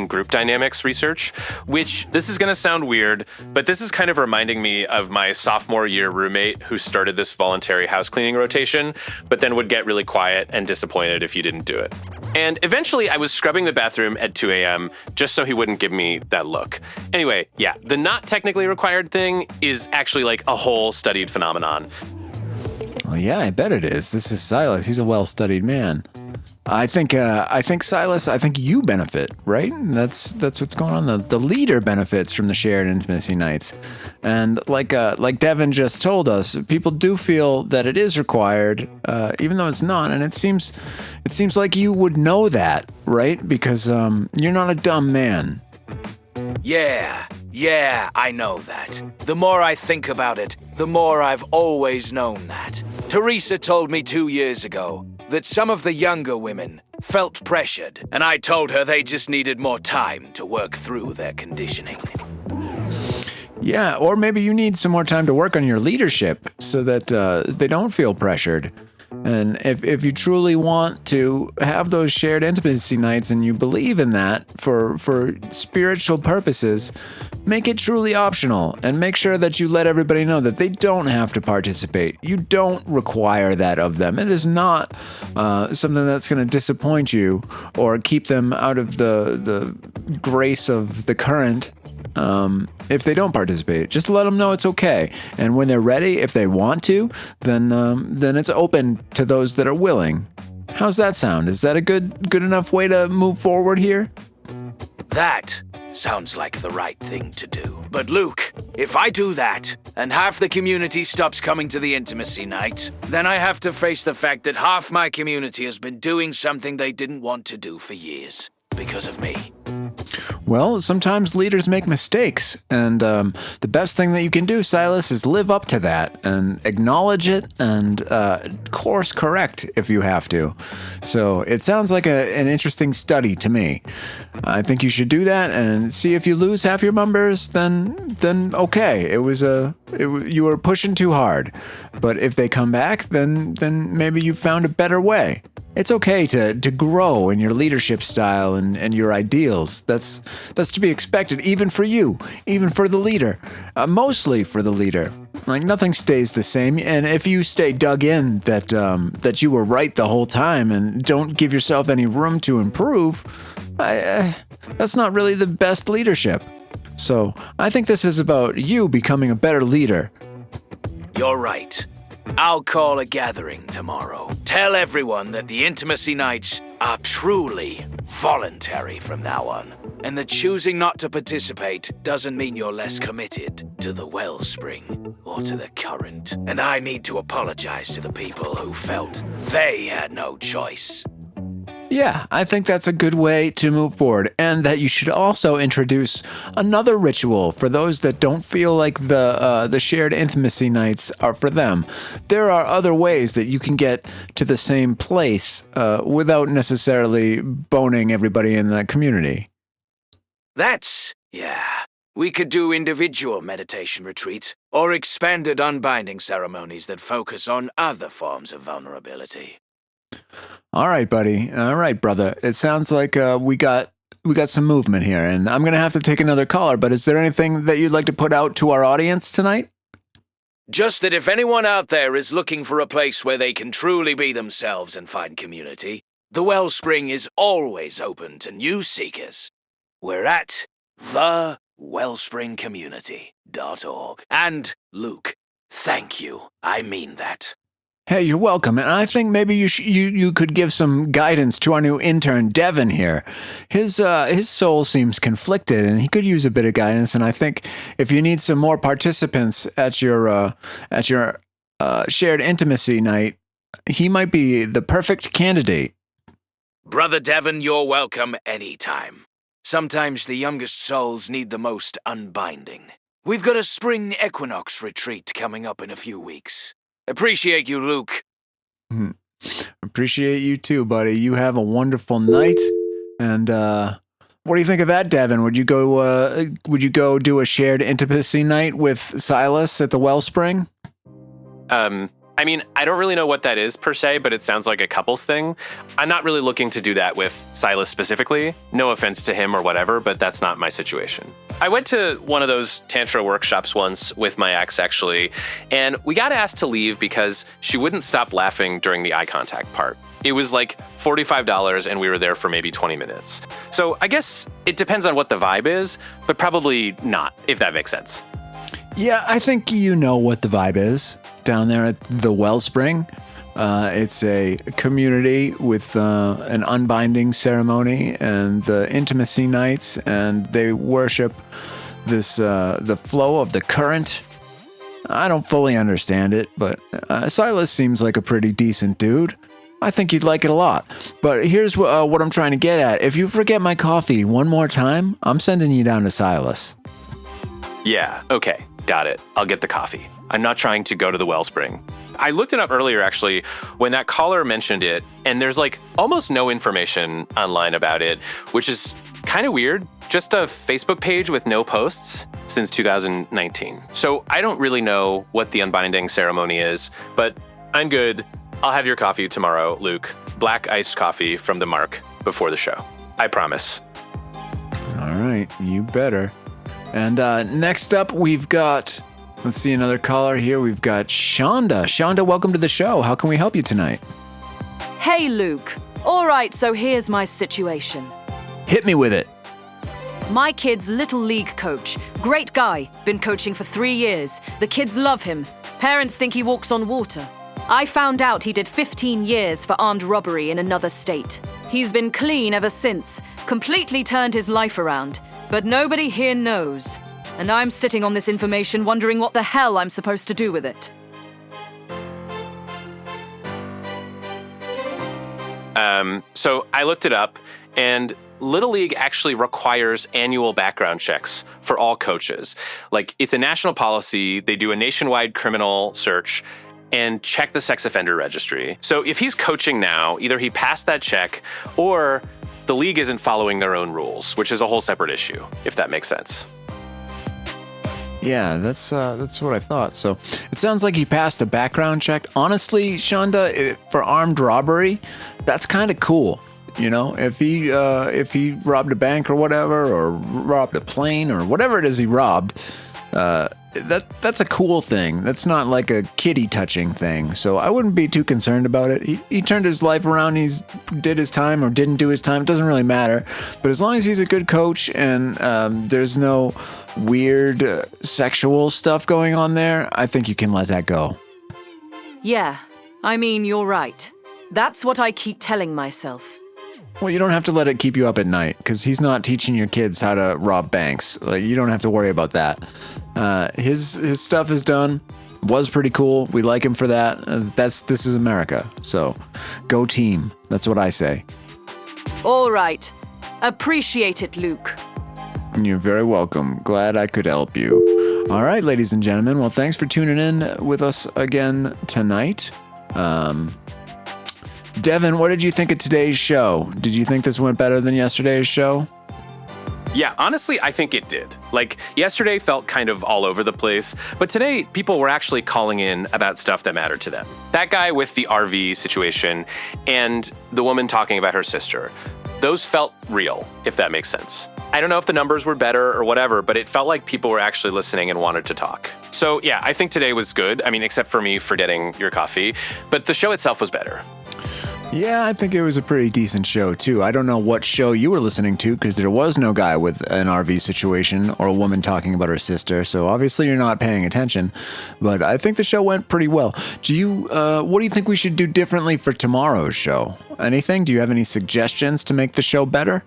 S2: group dynamics research, which this is going to sound weird, but this is kind of reminding me of my sophomore year roommate who started this voluntary house cleaning rotation, but then would get really quiet and disappointed if you didn't do it. And eventually I was scrubbing the bathroom at 2 a.m. just so he wouldn't give me that look. Anyway, yeah, the not technically required thing is actually like a whole studied phenomenon.
S1: Well, yeah, I bet it is. This is Silas. He's a well-studied man. I think Silas, I think you benefit, right? That's what's going on. The leader benefits from the shared intimacy nights. And like Devin just told us, people do feel that it is required, even though it's not. And it seems like you would know that, right? Because you're not a dumb man.
S8: Yeah, I know that. The more I think about it, the more I've always known that. Teresa told me 2 years ago that some of the younger women felt pressured, and I told her they just needed more time to work through their conditioning.
S1: Yeah, or maybe you need some more time to work on your leadership so that they don't feel pressured. And if you truly want to have those shared intimacy nights and you believe in that for spiritual purposes, make it truly optional and make sure that you let everybody know that they don't have to participate. You don't require that of them. It is not something that's going to disappoint you or keep them out of the grace of the current. If they don't participate, just let them know it's okay. And when they're ready, if they want to, then it's open to those that are willing. How's that sound? Is that a good enough way to move forward here?
S8: That sounds like the right thing to do. But Luke, if I do that, and half the community stops coming to the intimacy nights, then I have to face the fact that half my community has been doing something they didn't want to do for years, because of me.
S1: Well, sometimes leaders make mistakes, and the best thing that you can do, Silas, is live up to that and acknowledge it and course correct if you have to. So it sounds like an interesting study to me. I think you should do that and see if you lose half your members, then okay, you were pushing too hard. But if they come back, then maybe you found a better way. It's okay to grow in your leadership style and your ideals. That's to be expected, even for you, even for the leader, mostly for the leader. Like, nothing stays the same, and if you stay dug in that you were right the whole time and don't give yourself any room to improve, that's not really the best leadership. So I think this is about you becoming a better leader.
S8: You're right. I'll call a gathering tomorrow. Tell everyone that the intimacy nights are truly voluntary from now on, and that choosing not to participate doesn't mean you're less committed to the Wellspring or to the current. And I need to apologize to the people who felt they had no choice.
S1: Yeah, I think that's a good way to move forward, and that you should also introduce another ritual for those that don't feel like the shared intimacy nights are for them. There are other ways that you can get to the same place without necessarily boning everybody in the community.
S8: Yeah. We could do individual meditation retreats or expanded unbinding ceremonies that focus on other forms of vulnerability.
S1: All right, buddy. All right, brother. It sounds like we got some movement here, and I'm going to have to take another caller, but is there anything that you'd like to put out to our audience tonight?
S8: Just that if anyone out there is looking for a place where they can truly be themselves and find community, the Wellspring is always open to new seekers. We're at thewellspringcommunity.org. And, Luke, thank you. I mean that.
S1: Hey, you're welcome. And I think maybe you could give some guidance to our new intern, Devin, here. His soul seems conflicted, and he could use a bit of guidance. And I think if you need some more participants at your shared intimacy night, he might be the perfect candidate.
S8: Brother Devin, you're welcome anytime. Sometimes the youngest souls need the most unbinding. We've got a spring equinox retreat coming up in a few weeks. Appreciate you, Luke.
S1: Appreciate you too, buddy. You have a wonderful night. And what do you think of that, Devin? Would you go do a shared intimacy night with Silas at the Wellspring?
S2: I mean, I don't really know what that is per se, but it sounds like a couples thing. I'm not really looking to do that with Silas specifically. No offense to him or whatever, but that's not my situation. I went to one of those Tantra workshops once with my ex, actually, and we got asked to leave because she wouldn't stop laughing during the eye contact part. It was like $45, and we were there for maybe 20 minutes. So I guess it depends on what the vibe is, but probably not, if that makes sense.
S1: Yeah, I think you know what the vibe is down there at the Wellspring. It's a community with an unbinding ceremony and the intimacy nights, and they worship this the flow of the current. I don't fully understand it, but Silas seems like a pretty decent dude. I think you'd like it a lot. But here's what I'm trying to get at. If you forget my coffee one more time, I'm sending you down to Silas.
S2: Yeah, okay, got it. I'll get the coffee. I'm not trying to go to the Wellspring. I looked it up earlier, actually, when that caller mentioned it, and there's like almost no information online about it, which is kind of weird. Just a Facebook page with no posts since 2019. So I don't really know what the unbinding ceremony is, but I'm good. I'll have your coffee tomorrow, Luke. Black iced coffee from the Mark before the show. I promise.
S1: All right, you better. And next up, we've got, let's see, another caller here. We've got Shonda. Shonda, welcome to the show. How can we help you tonight?
S9: Hey, Luke. All right, so here's my situation.
S1: Hit me with it.
S9: My kid's little league coach. Great guy. Been coaching for 3 years. The kids love him. Parents think he walks on water. I found out he did 15 years for armed robbery in another state. He's been clean ever since. Completely turned his life around. But nobody here knows. And I'm sitting on this information wondering what the hell I'm supposed to do with it.
S2: So I looked it up, and Little League actually requires annual background checks for all coaches. Like, it's a national policy. They do a nationwide criminal search and check the sex offender registry. So if he's coaching now, either he passed that check or the league isn't following their own rules, which is a whole separate issue, if that makes sense.
S1: Yeah, that's what I thought. So it sounds like he passed a background check. Honestly, Shonda, for armed robbery, that's kind of cool. You know, if he robbed a bank or whatever, or robbed a plane or whatever it is he robbed, that's a cool thing. That's not like a kiddie touching thing. So I wouldn't be too concerned about it. He turned his life around. He's did his time or didn't do his time. It doesn't really matter. But as long as he's a good coach and there's no weird sexual stuff going on there, I think you can let that go.
S9: Yeah, I mean, you're right. That's what I keep telling myself.
S1: Well, you don't have to let it keep you up at night, because he's not teaching your kids how to rob banks. Like, you don't have to worry about that. His stuff is done. Was pretty cool. We like him for that. This is America. So, go team. That's what I say.
S9: All right. Appreciate it, Luke.
S1: You're very welcome. Glad I could help you. All right, ladies and gentlemen. Well, thanks for tuning in with us again tonight. Devin, what did you think of today's show? Did you think this went better than yesterday's show?
S2: Yeah, honestly, I think it did. Like, yesterday felt kind of all over the place, but today people were actually calling in about stuff that mattered to them. That guy with the RV situation and the woman talking about her sister. Those felt real, if that makes sense. I don't know if the numbers were better or whatever, but it felt like people were actually listening and wanted to talk. So yeah, I think today was good. I mean, except for me forgetting your coffee, but the show itself was better.
S1: Yeah, I think it was a pretty decent show, too. I don't know what show you were listening to, because there was no guy with an RV situation or a woman talking about her sister, so obviously you're not paying attention. But I think the show went pretty well. What do you think we should do differently for tomorrow's show? Anything? Do you have any suggestions to make the show better?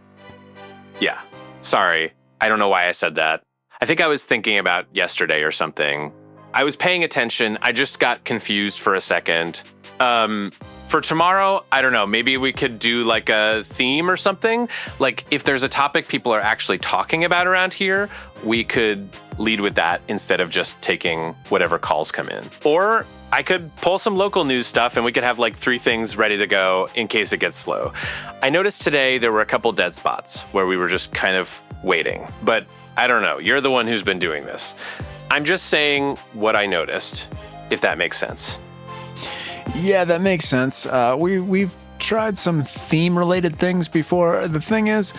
S2: Yeah. Sorry. I don't know why I said that. I think I was thinking about yesterday or something. I was paying attention. I just got confused for a second. For tomorrow, I don't know, maybe we could do like a theme or something. Like, if there's a topic people are actually talking about around here, we could lead with that instead of just taking whatever calls come in. Or I could pull some local news stuff and we could have like 3 things ready to go in case it gets slow. I noticed today there were a couple dead spots where we were just kind of waiting. But I don't know, you're the one who's been doing this. I'm just saying what I noticed, if that makes sense.
S1: Yeah, that makes sense. We've tried some theme-related things before. The thing is,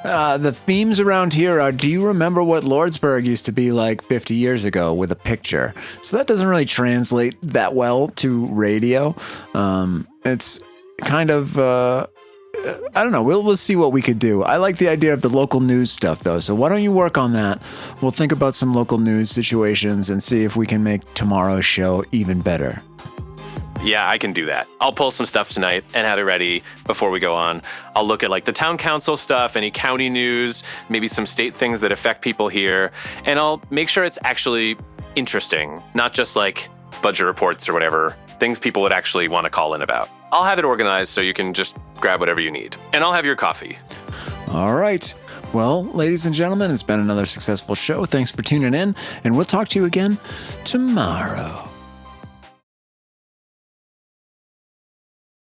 S1: the themes around here are, do you remember what Lordsburg used to be like 50 years ago with a picture? So that doesn't really translate that well to radio. It's kind of, I don't know. We'll see what we could do. I like the idea of the local news stuff, though. So why don't you work on that? We'll think about some local news situations and see if we can make tomorrow's show even better.
S2: Yeah, I can do that. I'll pull some stuff tonight and have it ready before we go on. I'll look at like the town council stuff, any county news, maybe some state things that affect people here, and I'll make sure it's actually interesting, not just like budget reports or whatever, things people would actually want to call in about. I'll have it organized so you can just grab whatever you need, and I'll have your coffee.
S1: All right. Well, ladies and gentlemen, it's been another successful show. Thanks for tuning in, and we'll talk to you again tomorrow.